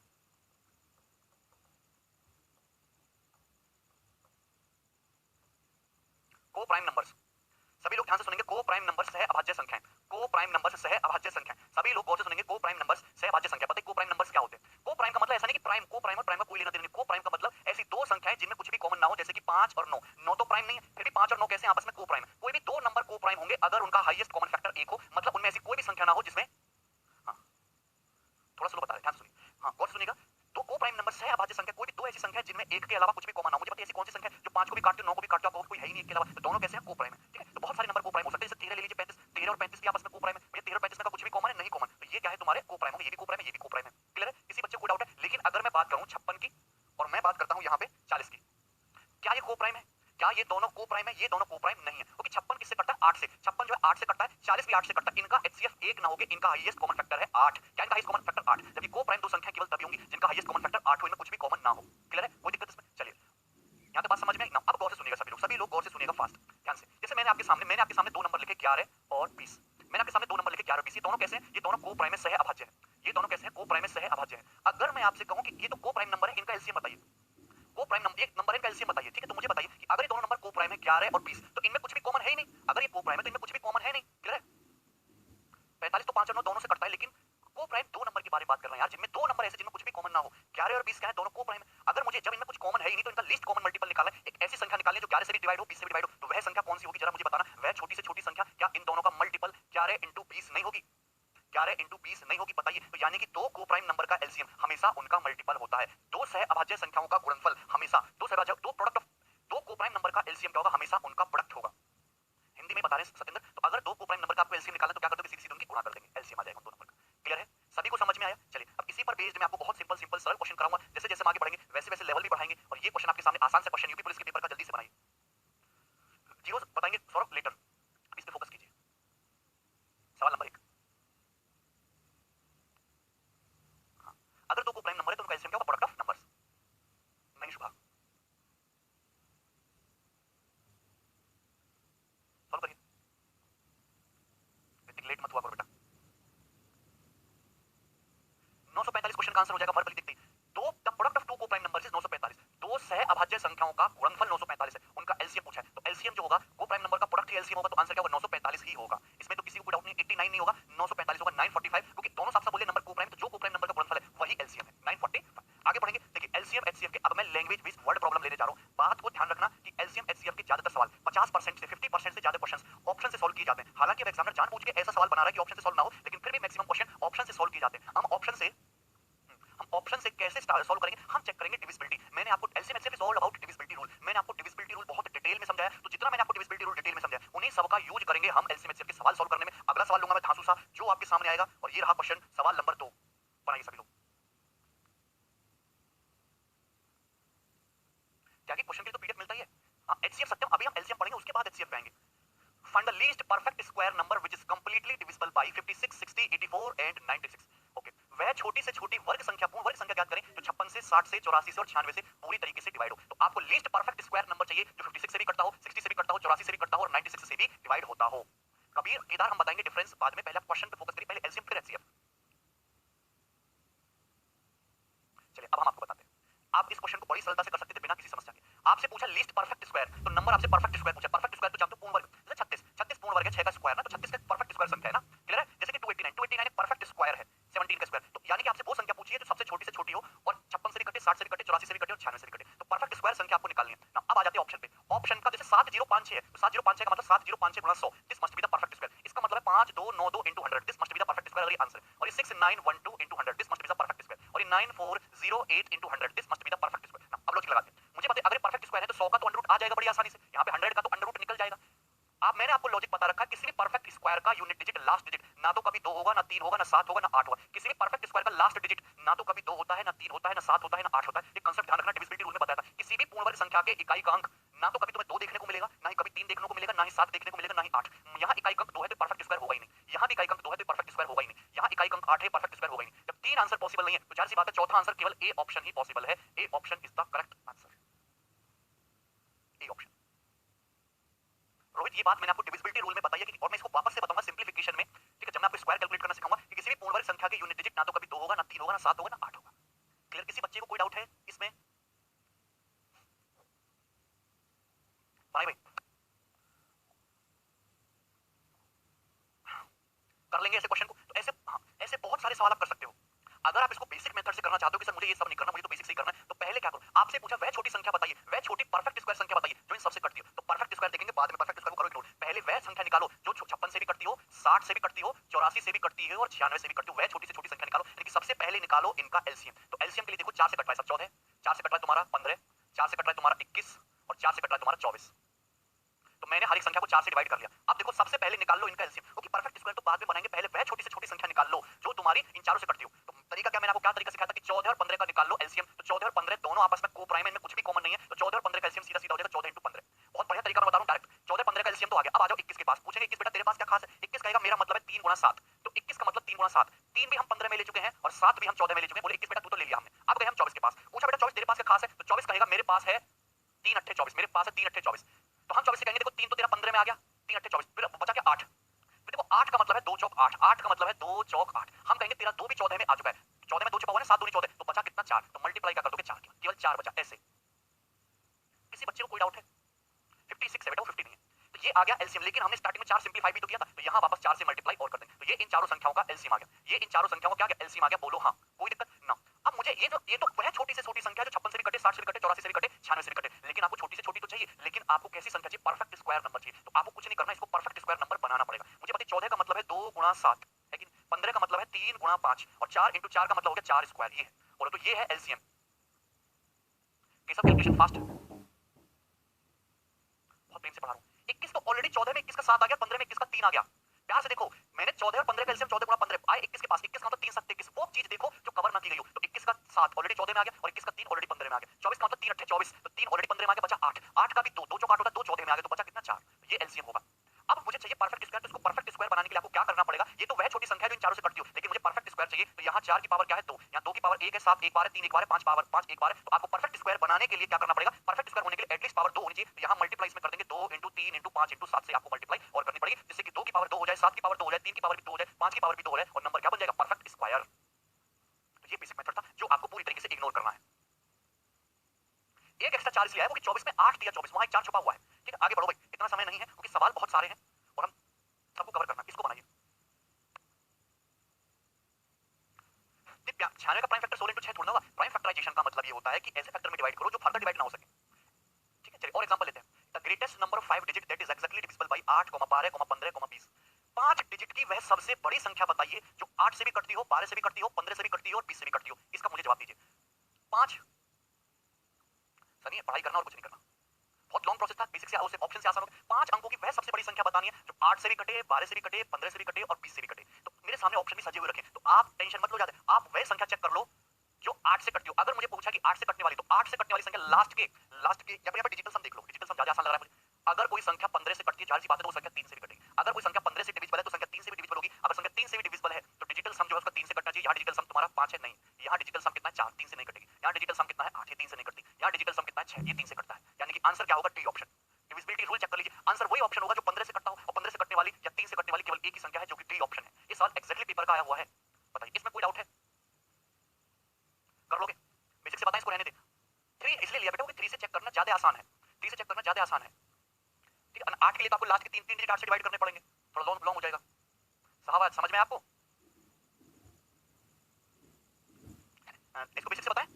को प्राइम नंबर्स, सभी लोग ध्यान से सुनेंगे, को प्राइम नंबर सह अभाज्य संख्याएं, को प्राइम नंबर सह अभाज्य संख्याएं, सभी लोग गौर से सुनेंगे, को प्राइम नंबर्स सह अभाज्य संख्या। पता है को प्राइम नंबर्स क्या होते हैं? को प्राइम का मतलब ऐसा नहीं कि प्राइम, को प्राइम और प्राइम का कोई लेना देना नहीं, को प्राइम का मतलब ऐसी दो संख्याएं जिनमें कुछ भी कॉमन ना हो, जैसे कि 5 और 9। 9 तो प्राइम नहीं है, फिर भी 5 और 9 कैसे आपस में को प्राइम? कोई भी दो नंबर को प्राइम होंगे अगर उनका हाईएस्ट कॉमन फैक्टर 1 हो, मतलब उनमें ऐसी कोई भी संख्या ना हो जिसमें, हाँ थोड़ा स्लो बता रहे, ध्यान से सुनिए, हाँ गौर से सुनिएगा। तो को प्राइम नंबर सह अभाज्य संख्या, कोई भी दो ऐसी संख्या है जिनमें एक के अलावा कुछ भी कॉमन ना हो। मुझे पता है ऐसी कौन सी संख्या है जो 5 को भी काटते हो 9 को भी काटते हो, आपको कोई है ही नहीं एक के अलावा, तो दोनों कैसे हैं? को प्राइम है। ठीक है, तो बहुत सारे नंबर को प्राइम हो सकते हैं, जैसे 13 ले लीजिए, 35, 13 और 35 भी आपस में को प्राइम है। भैया 13 और 35 में का कुछ भी कॉमन है? नहीं कॉमन, तो ये क्या है तुम्हारे को प्राइम होंगे, ये भी को प्राइम है, ये भी को प्राइम है। क्लियर है? किसी बच्चे को डाउट है? लेकिन अगर मैं बात करूं 56 की और मैं बात करता हूं यहाँ पे 40 की, क्या ये को प्राइम है? क्या ये दोनों को प्राइम है? ये दोनों को प्राइम नहीं है, क्योंकि 56 किससे कटता है? 8 से। 56 जो है 8 से कटता है, 40 भी 8 से कटता है। इनका एचसीएफ 1 ना होगे, इनका हाईएस्ट कॉमन फैक्टर है 8। क्या इनका हाईएस्ट कॉमन फैक्टर 8? जबकि को प्राइम दो संख्या केवल तभी होंगी जिनका हाईएस्ट कॉमन फैक्टर 8 हो, इनमें कुछ भी कॉमन ना हो। क्लियर है? कोई दिक्कत इसमें? चलिए यहाँ पे बात समझ में आई ना? अब गौर से सुनिएगा सभी लोग गौर से सुनिएगा फास्ट ध्यान से। जैसे मैंने आपके सामने दो नंबर लिखे 11 और 20। मैंने आपके सामने दो नंबर लिखे 11 और 20, ये दोनों कैसे हैं? ये दोनों को प्राइम में सह अभाज्य है। ये दोनों कैसे हैं? को प्राइम में सह अभाज्य है। अगर मैं आपसे कहूं कि ये तो को प्राइम नंबर है, इनका एलसीएम बताइए। को प्राइम नंबर एक नंबर है, इनका एलसीएम बताइए। ठीक है, तो मुझे बताइए कि अगर ये दोनों नंबर को प्राइम है 11 और 20, तो इनमें कुछ भी कॉमन है ही नहीं। अगर ये को प्राइम है तो इनमें कुछ भी कॉमन है नहीं। क्लियर है? 45 तो 5 और 9 दोनों से कटता है, लेकिन को प्राइम दो नंबर के बारे में बात कर रहे हैं यार, जिनमें दो नंबर ऐसे जिनमें कुछ भी कॉमन ना हो। 11 और 20 क्या है? दोनों को प्राइम है। अगर मुझे जब इनमें कुछ कॉमन है ही नहीं तो इनका लीस्ट कॉमन मल्टीपल निकालना है, एक ऐसी संख्या निकालनी है जो 11 से भी डिवाइड हो, 20 से भी डिवाइड हो, तो वह संख्या कौन सी होगी? जरा मुझे बताना। वह छोटी से छोटी संख्या, क्या इन दोनों का मल्टीपल 11 इंटू 20 नहीं होगी? 11 इंटू 20 नहीं होगी? बताइए। तो यानी कि दो को प्राइम नंबर का एलसीएम हमेशा उनका मल्टीपल होता है। दो सह अभाज्य संख्याओं का गुणनफल हमेशा दो प्रोडक्ट ऑफ दो को प्राइम नंबर का एलसीएम क्या होगा? हमेशा उनका प्रोडक्ट होगा। हिंदी में बता रहे हैं सत्येंद्र, तो अगर दो को प्राइम नंबर का आपको एलसीएम निकालना तो क्या कर दोगे? सीधी सीधी उनकी गुणा कर देंगे, एलसीएम आ जाएगा उन दो नंबर का। क्लियर है? सभी को समझ में आया? चलिए अब इसी पर बेस्ड मैं आपको बहुत सिंपल सरल क्वेश्चन कराऊंगा। जैसे जैसे हम आगे बढ़ेंगे वैसे वैसे लेवल भी बढ़ाएंगे, और ये क्वेश्चन आपके सामने आसान से क्वेश्चन यूपी पुलिस के पेपर का, जल्दी से बनाइए। जीरो बताएंगे सौरभ लेटर, इस पे फोकस कीजिए। सवाल नंबर 1, अगर दो को प्राइम नंबर है तो उनका एलसीएम क्या होगा? Product of numbers. नहीं शुभा, सॉल्व करिए, इतनी लेट मत हुआ करो बेटा। 945 क्वेश्चन का आंसर हो जाएगा वर्बली दिखते ही। दो द प्रोडक्ट ऑफ टू को प्राइम नंबर्स इज 945। दो सह अभाज्य संख्याओं का गुणनफल 945 है, उनका एलसीएम पूछा है, तो एलसीएम जो होगा को प्राइम नंबर का प्रोडक्ट ही एलसीएम होगा, तो आंसर क्या होगा? 945 ही होगा। इसमें तो किसी को कोई डाउट नहीं, 89 नहीं होगा, 945 होगा, 945, क्योंकि दोनों साफ साफ बोले नंबर को प्राइम, तो जो को प्राइम नंबर का गुणनफल है वही एलसीएम है, 945। आगे बढ़ेंगे, देखिए एलसीएम एचसीएफ के, अब मैं लैंग्वेज बेस्ड वर्ड प्रॉब्लम लेने जा रहा हूं। बात को ध्यान रखना कि एलसीएम एचसीएफ के ज्यादातर सवाल 50% से 50% से ज्यादा क्वेश्चंस ऑप्शन से सॉल्व किए जाते हैं। हालांकि अब एग्जामिनर जानबूझ के ऐसा सवाल बना रहा है कि ऑप्शन से सॉल्व ना हो, लेकिन फिर भी मैक्सिमम क्वेश्चन ऑप्शन से सॉल्व किए जाते हैं। हम ऑप्शन से कैसे सॉल्व करेंगे? हम चेक करेंगे डिविजिबिलिटी। मैंने आपको LCM HCF is all about divisibility rule, मैंने आपको डिविजिबिलिटी रूल बहुत डिटेल में समझाया, तो जितना मैंने आपको डिविजिबिलिटी रूल डिटेल में समझाया उन्हीं सब का यूज करेंगे हम एलसीएम एचसीएफ के सवाल सॉल्व करने में। अगला सवाल लूंगा मैं धांसू सा जो आपके सामने आएगा, और ये रहा क्वेश्चन सवाल नंबर 2। बनाइए सभी लोग। क्या कि क्वेश्चन के लिए तो पीडीएफ मिलता ही है। हाँ एचसीएफ सत्यम, अभी हम एलसीएम पढ़ेंगे, उसके बाद एचसीएफ पाएंगे। Find the least perfect square number which is completely divisible by 56, 60, 84 and 96. Okay. वह छोटी से छोटी वर्ग संख्या, पूर्ण वर्ग संख्या ज्ञात करें जो 56 से, 60 से, 84 से और 96 से पूरी तरीके से डिवाइड हो। तो आपको लीस्ट परफेक्ट स्क्वायर नंबर चाहिए जो 56 से भी कटता हो, 60 से भी कटता हो, 84 से भी कटता हो और 96 से भी डिवाइड होता हो। कबीर केदार हम बताएंगे डिफरेंस बाद में, पहले क्वेश्चन पे फोकस करिए, पहले एलसीएम फिर एचसीएफ। चलिए अब हम आपको बताते हैं, आप इस क्वेश्चन को बड़ी सरलता से कर सकते थे बिना किसी समस्या के। आपसे पूछा लीस्ट परफेक्ट स्क्वायर, तो नंबर आपसे परफेक्ट स्क्वायर पूछा। परफेक्ट स्क्वायर तो जानते हो पूर्ण वर्ग, जैसे 36, 36 पूर्ण वर्ग है, 6 का स्क्वायर ना, तो 36 का परफेक्ट स्क्वायर संख्या है ना। क्लियर है? जैसे कि 289, 289 एक परफेक्ट स्क्वायर है, 17 का स्क्वायर। तो यानी कि आपसे वो संख्या पूछी है जो सबसे छोटी से छोटी हो और 56 से भी कटे, 60 से भी कटे, 84 से भी कटे और 96 से भी कटे, तो परफेक्ट स्क्वायर संख्या आपको निकालनी है ना। अब आ जाते हैं ऑप्शन पे। ऑप्शन का जैसे 7056 है, तो 7056 का मतलब 7056 गुणा 100, this must be the perfect square. इसका मतलब है 5292 into 100, this must be the perfect square, और ये आंसर। और ये 6912 into 100, this must be the perfect square. और ये 9408 into 100, this must be the perfect square. अब लॉजिक लगाते हैं, मुझे पता है अगर परफेक्ट स्क्वायर है तो 100 का तो अंडर रूट आ जाएगा बड़ी आसानी से, यहाँ पे 100 का तो अंडर रूट निकल जाएगा। अब मैंने आपको लॉजिक बता रखा है, किसी भी परफेक्ट स्क्वायर का यूनिट डिजिट लास्ट डिजिट ना तो कभी 2 होगा, ना 3 होगा, ना 7 होगा, ना 8 होगा। किसी भी परफेक्ट स्क्वायर का लास्ट डिजिट ना तो कभी 2 होता है, ना 3 होता है, ना 7 होता है, ना 8 होता है। ये कांसेप्ट ध्यान रखना, डिविजिबिलिटी रूल में बताया था। किसी भी पूर्ण वर्ग संख्या के इकाई का अंक ना तो कभी तुम्हें 2 देखने को मिलेगा, ना ही कभी 3 देखने को मिलेगा, ना ही 7 देखने को मिलेगा, ना ही 8। यहाँ इकाई अंक 2 है तो परफेक्ट स्क्वायर होगा ही नहीं, यहाँ भी इकाई अंक 2 है तो परफेक्ट स्क्वायर होगा ही नहीं, यहाँ इकाई अंक 8 है, परफेक्ट स्क्वायर होगा ही नहीं। जब 3 आंसर पॉसिबल नहीं है तो जाहिर सी बात है चौथा आंसर केवल ए ऑप्शन ही पॉसिबल है। A option is the correct answer, A option. Rohit ये बात मैंने आपको डिविजिबिलिटी रूल में बताई है कि, और मैं इसको वापस से बताऊंगा सिंप्लीफिकेशन में। ठीक है, जब मैं आपको स्क्वायर कैलकुलेट करना सिखाऊंगा कि किसी भी पूर्ण वर्ग संख्या के यूनिट डिजिट ना तो कभी 2 होगा, ना 3 होगा, ना 7 होगा, ना 8 होगा। क्लियर? किसी बच्चे को कोई डाउट है इसमें? भाई भाई लेंगे ऐसे क्वेश्चन को। तो ऐसे हाँ, ऐसे बहुत सारे सवाल आप कर सकते हो। अगर आप इसको बेसिक मेथड से करना चाहते हो कि सर मुझे ये सब नहीं करना, मुझे तो बेसिक से ही करना है, तो पहले क्या करो, आपसे पूछा वह छोटी संख्या बताइए, वह छोटी परफेक्ट स्क्वायर संख्या बताइए जो इन सबसे कटती हो। तो परफेक्ट स्क्वायर देखेंगे, बाद में परफेक्ट स्क्वायर को करो इग्नोर। पहले वह संख्या निकालो जो 56 से भी कटती हो, 60 से भी कटती हो, 84 से भी कटती है और 96 से भी कटती हो। वह छोटी से छोटी संख्या निकालो, यानी कि सबसे पहले निकालो इनका एलसीएम। तो एलसीएम के लिए देखो 4 से कट रहा है सब 14, 4 से कट रहा है तुम्हारा 15, 4 से कट रहा है तुम्हारा 21 और 4 से कट रहा है तुम्हारा 24। तो मैंने हर एक संख्या को 4 से डिवाइड कर लिया। अब देखो सबसे पहले निकाल लो इनका एलसीएम, क्योंकि परफेक्ट स्क्वायर तो बाद में बनाएंगे, पहले वह छोटी से छोटी संख्या निकाल लो जो तुम्हारी इन चारों से कटती हो। तो तरीका क्या, मैंने आपको क्या तरीका सिखाया था कि 14 और 15 का निकाल लो एलसीएम। तो 14 और 15 दोनों आपस में को-प्राइम है, इनमें कुछ भी कॉमन नहीं है, तो 14 और 15 का एलसीएम सीधा सीधा हो जाएगा 14 × 15। बहुत बढ़िया तरीका मैं बता रहा हूं डायरेक्ट। 14 15 का एलसीएम तो आ गया। अब आ जाओ 21 के पास, पूछेंगे 21 बेटा तेरे पास क्या खास है? 21 कहेगा मेरा मतलब है 3 × 7। तो 21 का मतलब 3 × 7, 3 भी हम 15 में ले चुके हैं और 7 भी हम 14 में ले चुके हैं। बोले 21 बेटा तू तो ले लिया हमने। अब गए हम 24 के पास, पूछा बेटा 24 तेरे पास क्या खास है? तो 24 कहेगा मेरे पास है 3 × 24, मेरे पास है 3 × 24। तो हम 24 से कहेंगे देखो 3 तो तेरा 15 में आ गया, 3 × 24, फिर बचा क्या 8। फिर देखो 8 का मतलब है 2 चौक 8, 8 का मतलब है 2 चौक 8। हम कहेंगे तेरा 2 भी 14 में आ चुका है, 14 में 2 छुपा हुआ है ना, 7 दूनी 14, तो बचा कितना 4। तो मल्टीप्लाई क्या कर दोगे 4 की, केवल 4 बचा। ऐसे किसी बच्चे को कोई डाउट है? 56 है बेटा, वो 50 नहीं है। तो ये आ गया एलसीएम, लेकिन हमने स्टार्टिंग में 4 सिंपलीफाई भी तो किया था, तो यहाँ वापस 4 से मल्टीप्लाई और कर देंगे। तो ये इन चारों संख्याओं का एलसीएम आ गया, ये इन चारों संख्याओं का क्या गया एलसीएम आ गया। बोलो हाँ, कोई दिक्कत ना। अब मुझे ये तो वह छोटी से छोटी संख्या जो 56 से भी कटे, 60 से भी कटे, 84 से भी कटे, 96 से भी कटे, लेकिन आपको छोटी से छोटी तो चाहिए, लेकिन आपको कैसी संख्या चाहिए? परफेक्ट स्क्वायर नंबर चाहिए। तो आपको कुछ नहीं करना, इसको परफेक्ट स्क्वायर नंबर बनाना पड़ेगा। मुझे पता है 14 का मतलब है 2 × 7 है कि 15 का मतलब है 3 × 5 और 4 × 4 का मतलब हो गया 4 स्क्वायर। ये है, बोलो तो ये है एलसीएम। ये सब कैलकुलेशन फास्ट, बहुत प्रेम से पढ़ा रहा हूं। 21 तो ऑलरेडी 14 में 21 का 7 आ गया, 15 में 21 का 3 आ गया। प्यार से देखो, मैंने 14 और 15 का एलसीएम 14 × 15 आए 21 के पास, 21 का मतलब 3 7 21। वो चीज देखो जो कवर ना की गई हो। तो 21 का 7 ऑलरेडी 14 में आ गया और 21 का 3 ऑलरेडी 15 में आ गया। 24 का मतलब 3 × 8 24, तो 3 ऑलरेडी 15 में आ गया, बचा 8। 8 का भी 2 2 चौक 8 होता है, 2 14 में आ गया, तो बचा कितना 4। तो ये एलसीएम होगा। अब मुझे चाहिए परफेक्ट स्क्वायर, तो इसको परफेक्ट स्क्वायर बनाने के लिए आपको क्या करना पड़ेगा? ये तो वह छोटी संख्या है जो इन चारों से कटती हो, लेकिन मुझे परफेक्ट स्क्वायर चाहिए। तो यहाँ 4 की पावर क्या है 2, यहाँ 2 की पावर 1 है, 7 एक बार है, 3 एक बार है, 5 पावर 5 एक बार है। तो आपको परफेक्ट स्क्वायर बनाने के लिए क्या करना पड़ेगा? परफेक्ट स्क्वायर होने के लिए एटलीस्ट पावर 2 होनी चाहिए। तो यहाँ मल्टीप्लाई इसमें कर देंगे, 2 × 3 × 5 × 7 से आपको मल्टीप्लाई और करनी पड़ेगी, जिससे कि 2 की पावर 2 हो जाए, 7 की पावर 2 हो जाए, 3 की पावर भी 2 हो जाए, 5 की पावर भी 2 हो जाए और नंबर क्या बन जाएगा? Perfect square. तो ये बेसिक मेथड था जो आपको पूरी तरीके से इग्नोर करना है। एक एक्स्ट्रा चार्ज लिया है वो कि 24 में 8 दिया, 24 वहां एक 4 छुपा हुआ है। ठीक है, आगे बढ़ो भाई, इतना समय नहीं है क्योंकि सवाल बहुत सारे हैं और हम सबको कवर करना है। इसको बनाइए। 96 का प्राइम फैक्टर 16 × 6 थोड़ा ना होगा। प्राइम फैक्टराइजेशन का मतलब ये होता है कि ऐसे फैक्टर में डिवाइड करो जो फर्दर डिवाइड ना हो सके। ठीक है, चलिए और एग्जांपल लेते हैं। The greatest number of 5 digit that is exactly divisible by 8, 12, 15, 20। 5 digit की वह सबसे बड़ी संख्या बताइए जो 8 से भी कटती हो, 12 से भी कटती हो, 15 से भी कटती हो और 20 से भी कटती हो। इसका मुझे जवाब दीजिए। 5 सनी पढ़ाई करना और कुछ नहीं करना, बहुत लॉन्ग प्रोसेस था। बेसिक से ऑप्शन से आसान हो गया। 5 अंकों की वह सबसे बड़ी संख्या बतानी है जो 8 से भी कटे, 12 से भी कटे, 15 से भी कटे और 20 से भी कटे। तो मेरे सामने ऑप्शन भी सजे हुए रखे, तो आप टेंशन मत लो ज्यादा, आप वह संख्या चेक कर लो जो 8 से कटती हो। अगर मुझे पूछा कि 8 से कटने वाली, तो 8 से कटने वाली संख्या लास्ट के या फिर डिजिटल सम देख लो, डिजिटल सम ज्यादा आसान लग रहा है मुझे। अगर कोई संख्या 15 से कटती है, जाहिर सी बात है वो संख्या 3 से भी कटेगी। अगर कोई संख्या 15 से डिविजिबल है तो संख्या 3 से भी डिविजिबल होगी। अगर संख्या 3 से भी डिविजिबल है तो डिजिटल सम जो है उसका 3 से कटना चाहिए। यहाँ डिजिटल सम तुम्हारा 5 है, नहीं, यहाँ डिजिटल सम कितना है 4, 3 से नहीं कटेगी। यहाँ डिजिटल सम कितना है 8, ये 3 से नहीं कटती। यहाँ डिजिटल सम कितना है 6, ये 3 से कटता है। यानी कि आंसर क्या होगा? D option. Divisibility rule check कर लीजिए, आंसर वही ऑप्शन होगा जो 15 से कटता हो, और 15 से कटने वाली या 3 से कटने वाली केवल एक ही संख्या है जो कि डी ऑप्शन है। ये सवाल एग्जैक्टली पेपर का आया हुआ है, बताइए इसमें कोई डाउट है? कर लोगे? बेसिक से बताएं, इसको रहने दे। 3 इसलिए लिया बेटा क्योंकि 3 से चेक करना ज्यादा आसान है, 3 से चेक करना ज्यादा आसान है। ठीक है, 8 के लिए तो आपको लास्ट के 3 डिजिट 8 से डिवाइड करने पड़ेंगे, थोड़ा लॉन्ग हो जाएगा। साहब समझ में आपको? इसको बेसिक से बताएं,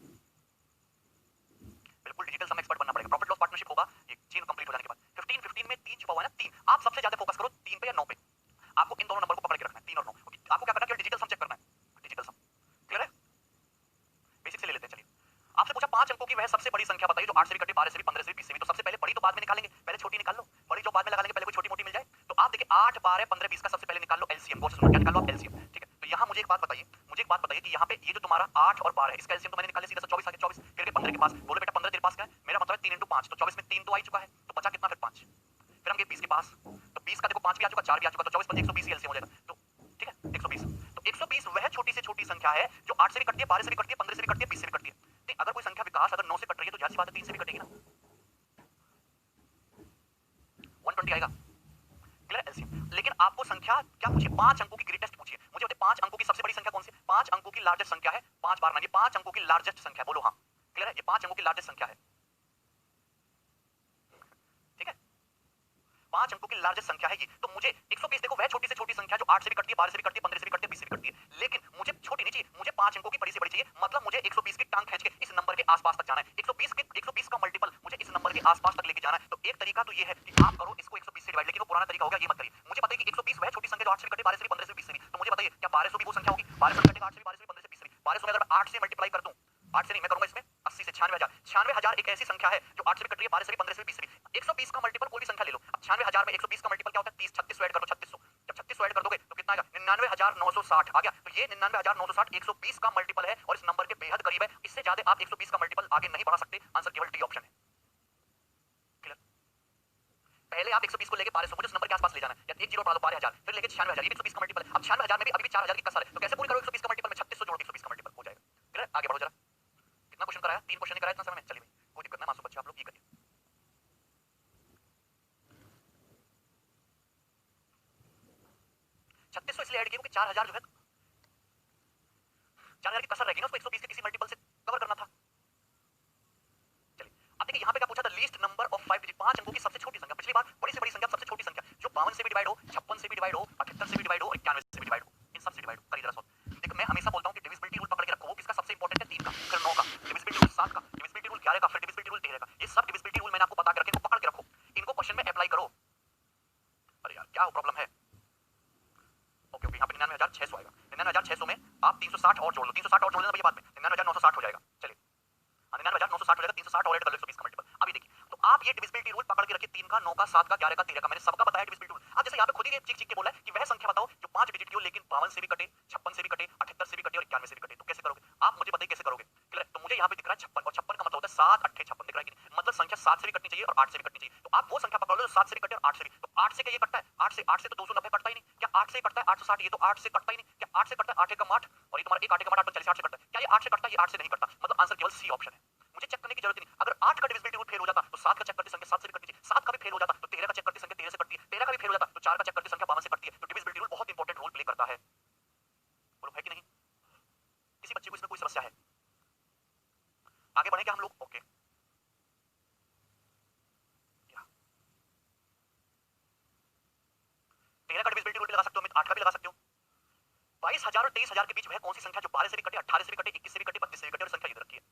बिल्कुल डिजिटल सम एक्सपर्ट बनना पड़ेगा। प्रॉफिट लॉस पार्टनरशिप होगा ये चेन कंप्लीट हो जाने के बाद। 15 में 3 छुपा हुआ है ना, 3 आप सबसे ज्यादा फोकस करो 3 पे या 9 पे। आपको इन दोनों नंबर को पकड़ के रखना है, 3 और 9। आपको क्या करना है? केवल डिजिटल सम चेक करना है, डिजिटल सम। क्लियर है? बेसिक से ले लेते हैं। चलिए, आपसे पूछा 5 अंकों की वह सबसे बड़ी संख्या बताइए जो 8 से भी कटे, 12 से भी, 15 से भी, 20 से भी। तो सबसे पहले बड़ी तो बाद में निकालेंगे, पहले छोटी निकाल लो। बड़ी जो बाद में लगा लेंगे, पहले कोई छोटी मोटी मिल जाए। तो आप देखिए 8 12 15 20 का सबसे पहले निकाल लो एलसीएम। गौर से सुनो, क्या निकाल लो आप? एलसीएम। ठीक है, तो यहाँ मुझे एक बात बताइए, कि यहाँ पे ये जो तुम्हारा 8 और 12 है इसका एलसीएम तो मैंने निकाल लिया, सीधा 24 आ गया। 24 फिर के 15 के पास, बोले बेटा 15 तेरे पास क्या है? मेरा मतलब है 3 × 5, तो 24 में 3 तो आ ही चुका है, तो बचा कितना फिर 5। फिर हम गए 20 के पास, तो 20 का देखो 5 भी आ चुका, 4 भी आ चुका, तो 24 5 120 ही एलसीएम हो जाएगा। तो ठीक है 120। तो 120 वह छोटी से छोटी संख्या है जो 8 से भी कटती है, 12 से भी कटती है, 15 से भी कटती है, 20 से भी कटती है। ठीक, अगर कोई संख्या विकास अगर 9 से कट रही है तो जाहिर सी बात है 3 से भी कटेगी ना, 120 आएगा। Clear LCM. लेकिन आपको संख्या क्या पूछिए? 5 अंकों की ग्रेटेस्ट पूछिए। मुझे बताइए 5 अंकों की सबसे बड़ी संख्या कौन सी है? 5 अंकों की लार्जेस्ट संख्या है, 5 बार ना, ये 5 अंकों की लार्जेस्ट संख्या, बोलो हाँ। क्लियर है? ये 5 अंकों की लार्जेस्ट संख्या है। ठीक है, 5 अंकों की लार्जेस्ट संख्या है ये, तो मुझे 120 देखो वह छोटी से छोटी संख्या जो 8 से भी कटती है, 12 से भी कटती है, 15 से भी कटती है, 20 से भी कटती है, लेकिन मुझे छोटी नहीं चाहिए, मुझे 5 अंकों की बड़ी से बड़ी चाहिए। मतलब मुझे 120 की टांग खींच के इस नंबर के आसपास तक जाना है। 120 का मल्टीपल मुझे इस नंबर के आसपास तक लेके जाना है। तो एक तरीका तो ये है कि आप करो इसको 120 से डिवाइड, लेकिन वो पुराना तरीका हो गया, ये मत करिए। मुझे पता है कि 120 वह छोटी संख्या जो 8 से भी कटे, 12 से भी, 15 से भी, 20 से भी, तो मुझे बताइए क्या 1200 भी वो संख्या होगी? 1200 कटेगा 8 से भी, 1200 भी, 15 से 20 से भी। 1200 में अगर मैं 8 से मल्टीप्लाई कर दूं, 8 से नहीं मैं करूंगा इसमें 80 से 96000। 96000 एक ऐसी संख्या है जो 8 से भी कट रही है, 12 से भी, 15 से भी, 20 से भी। 120 का मल्टीपल कोई भी संख्या ले लो। अब 96000 में 120 का मल्टीपल क्या होता है? 30, 36 ऐड कर दो, 3600। जब 3600 ऐड कर दोगे तो कितना आएगा? 99960 आ गया। तो ये 99960 120 का मल्टीपल है और इस नंबर के बेहद करीब है। इससे ज्यादा आप 120 का मल्टीपल आगे नहीं बढ़ा सकते। आंसर केवल डी ऑप्शन है। क्लियर? पहले आप 120 को लेके 1200 मुझे उस नंबर के आसपास ले जाना है, या एक जीरो बढ़ा दो 12000, फिर लेके 96000, ये भी 120 का मल्टीपल है। अब 96000 में भी अभी भी 4000 की कसर है, तो कैसे पूरी करो? 120 का मल्टीपल में 3600 जोड़ के 120 का मल्टीपल हो जाएगा। क्लियर? आगे बढ़ो जरा। कितना क्वेश्चन कराया? 3 क्वेश्चन कराया इतना समय में। चलिए भाई कोई दिक्कत नहीं, मासूम बच्चे आप लोग ये करिए। 3600 इसलिए ऐड किया क्योंकि 4000 जो है 4000 की कसर रहेगी ना, उसको 120 के किसी मल्टीपल से कवर करना था। चलिए अब देखिए यहाँ पे क्या पूछा था? लीस्ट नंबर ऑफ 5 डिजिट, 5 अंकों की सबसे छोटी संख्या। पिछली बार बड़ी से बड़ी संख्या, सबसे छोटी संख्या जो 52 से भी डिवाइड हो, 56 से भी डिवाइड हो, 78 से भी डिवाइड हो और 91 से भी डिवाइड हो, इन सब से डिवाइड हो। करिए जरा सॉल्व। देखो मैं हमेशा बोलता हूँ कि डिविजिबिलिटी रूल पकड़ के रखो। वो किसका सबसे इंपॉर्टेंट है? 3 का, फिर 9 का, डिविजिबिलिटी रूल 7 का, डिविजिबिलिटी रूल 11 का, फिर डिविजिबिलिटी रूल 13 का। ये सब डिविजिबिलिटी रूल मैंने आपको बता के रखे, इनको पकड़ के रखो, इनको क्वेश्चन में अप्लाई करो। अरे यार क्या प्रॉब्लम है? ओके ओके, यहाँ पे 99600 आएगा। 99600 में आप 360 और जोड़ लो, 360 और जोड़ लेना भैया बाद में, 99960 हो जाएगा। चलिए 99960 हो जाएगा, 360 और ऐड कर लो 120 का मल्टीपल। अभी देखिए तो आप ये डिविजिबिलिटी रूल पकड़ के रखिए, 3 का, 9 का, 7 का, 11 का, 13 का, मैंने सबका बताया डिविजिबिलिटी रूल। अब जैसे यहाँ पे खुद ही चीख चीख के बोला है कि वह संख्या बताओ जो 5 डिजिट की हो लेकिन 52 से भी कटे, 56 से भी कटे, 78 से भी कटे और 91 से भी कटे। तो कैसे करोगे आप? मुझे बताइए कैसे करोगे? क्लियर? तो मुझे यहाँ पे दिख रहा है 56 और 56 का मतलब होता है 7 8 56 दिख रहा है कि नहीं? मतलब संख्या 7 से भी कटनी चाहिए और 8 से भी कटनी चाहिए। तो आप वो संख्या पकड़ लो जो 7 से भी कटे और 8 से भी। तो 8 से क्या ये कटता है? 8 से तो 290 कटता ही नहीं। क्या 8 से कटता है 860? ये तो 8 से कटता ही नहीं। क्या 8 से कटता है? 8 एकम 8 और ये तुम्हारा 1 8 एकम 8 तो 40 8 से कटता है। क्या ये 8 से कटता है? ये 8 से नहीं कटता। मतलब आंसर केवल सी ऑप्शन है। मुझे चेक करने की जरूरत नहीं। अगर 8 का डिविजिबिलिटी रूल फेल हो जाता तो 7 का चेक करते संख्या 7 से भी कटनी चाहिए, 7 का भी फेल हो जाता तो 13 का चेक करते संख्या 13 से कटती है, 13 का भी फेल हो जाता तो 4 का चेक करते संख्या 52 से कटती है। तो डिविजिबिलिटी रूल बहुत इंपॉर्टेंट रोल प्ले करता है। बोलो है कि नहीं? किसी बच्चे को इसमें कोई समस्या है? आगे बढ़े क्या हम लोग? ओके 13 का डिविजिबिलिटी रूल भी लगा सकते हो, 8 का भी लगा सकते हो। 22000 और 23000 के बीच वह कौन सी संख्या जो 12 से भी कटे, 18 से भी कटे, 21 से भी कटे, 32 से भी कटे और संख्या इधर रखी है।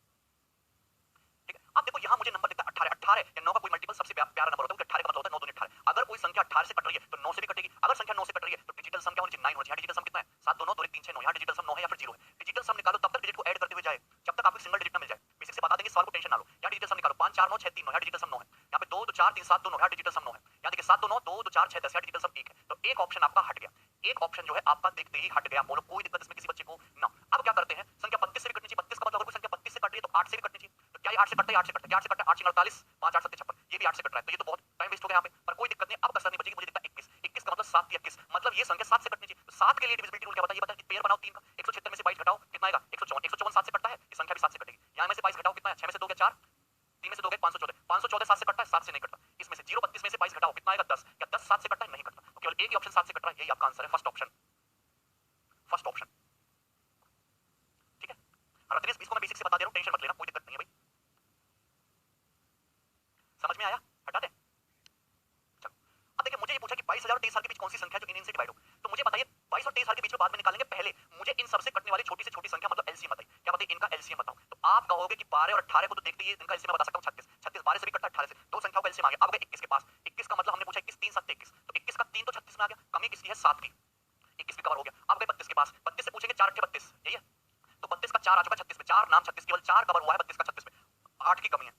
ठीक है? अब देखो यहाँ मुझे नंबर दिखता है 18, 18 या 9 का कोई मल्टीपल सबसे प्यारा नंबर होता है, 18 का मतलब होता है 9 दूनी 18। अगर कोई संख्या 18 से कट रही है तो 9 से भी कटेगी। अगर संख्या 9 से कट रही है तो डिजिटल सम क्या होनी चाहिए? 9 होनी चाहिए। डिजिटल सम कितना है? 7 2 9 2 1 3 6 9। यहाँ डिजिटल सम 9 है या फिर 0 है। डिजिटल सम निकालो तब तक डिजिट को ऐड करते हुए जाए जब तक आपको सिंगल डिजिट ना मिल जाए। बेसिक से बता देंगे, सवाल को टेंशन ना लो। यहाँ डिजिटल सम निकालो 5 4 9 6 3 9, यहाँ डिजिटल सम 9 है। यहाँ पे 2 2 4 3 7 2 9, यहाँ डिजिटल सम 9 है। यहाँ देखिए 7 2 9 2 2 4 6 10, यहाँ डिजिटल सम 1 है। तो एक ऑप्शन आपका हट गया, एक ऑप्शन जो है आपका देखते ही हट गया। बोलो कोई दिक्कत इसमें किसी बच्चे को ना? अब क्या करते हैं? संख्या 32 से भी कटनी चाहिए, 32 का मतलब अगर कोई संख्या 32 से कट रही है तो 8 से भी कटनी चाहिए। तो क्या ये 8 से कटता है? 8 से कटता है, 8 से कटता है, 8 48 5 8 7 56, ये भी 8 से कट रहा है। तो ये तो बहुत टाइम वेस्ट हो गया यहाँ पे, पर कोई दिक्कत नहीं। अब कसर नहीं बचेगी। मुझे दिखता है 21, 21 का मतलब 7 21, मतलब ये संख्या 7 से कटनी चाहिए। तो 7 के लिए डिविजिबिलिटी रूल क्या बताइए? बता कि पेयर बनाओ 3 का, 176 में से 22 घटाओ कितना आएगा? 154, 154 7 से कटता है, ये संख्या भी 7 से कटेगी। यहाँ में से 22 घटाओ कितना है? 6 में से 2 गया 4, 3 में से 2 गए 514, 514 7 से कटता है, 7 से नहीं कटता। इसमें से 0 32 में से 22 घटाओ कितना आएगा? 10। क्या 10 7 से कटता है? नहीं कटता। तो केवल एक ही ऑप्शन 7 से कट रहा है, यही आपका आंसर है, फर्स्ट ऑप्शन, फर्स्ट ऑप्शन। ठीक है? और इसको मैं बेसिक से बता दे रहा हूं, टेंशन मत लेना, कोई दिक्कत नहीं है भाई। समझ में आया? हटा दे। चलो अब देखिए मुझे ये पूछा कि 22000 और 23000 के बीच कौन सी संख्या जो इन इनसे डिवाइड हो। तो मुझे बताइए 22 और 23000 के बीच में बाद में निकालेंगे, पहले मुझे इन सबसे कटने वाली छोटी से छोटी संख्या मतलब एलसीएम बताइए। क्या बताइए? इनका एलसीएम बताओ। तो आप कहोगे कि 12 और 18 को तो देखते ही इनका एलसीएम बता सकता हूं 36, 36 12 से भी कटता है 18 से, दो संख्याओं का एलसीएम आ गया। अब गए 21 के पास, 21 का मतलब हमने पूछा 21 3 7 21, तो 21 का 3 तो 36 में आ गया, कमी किसकी है? 7 की, 21 भी कवर हो गया। अब गए 32 के पास, 32 से पूछेंगे 4 8 32, यही है। तो 32 का 4 आ चुका 36 में, 4 नाम 36, केवल 4 कवर हुआ है 32 का 36 में, 8 की कमी है।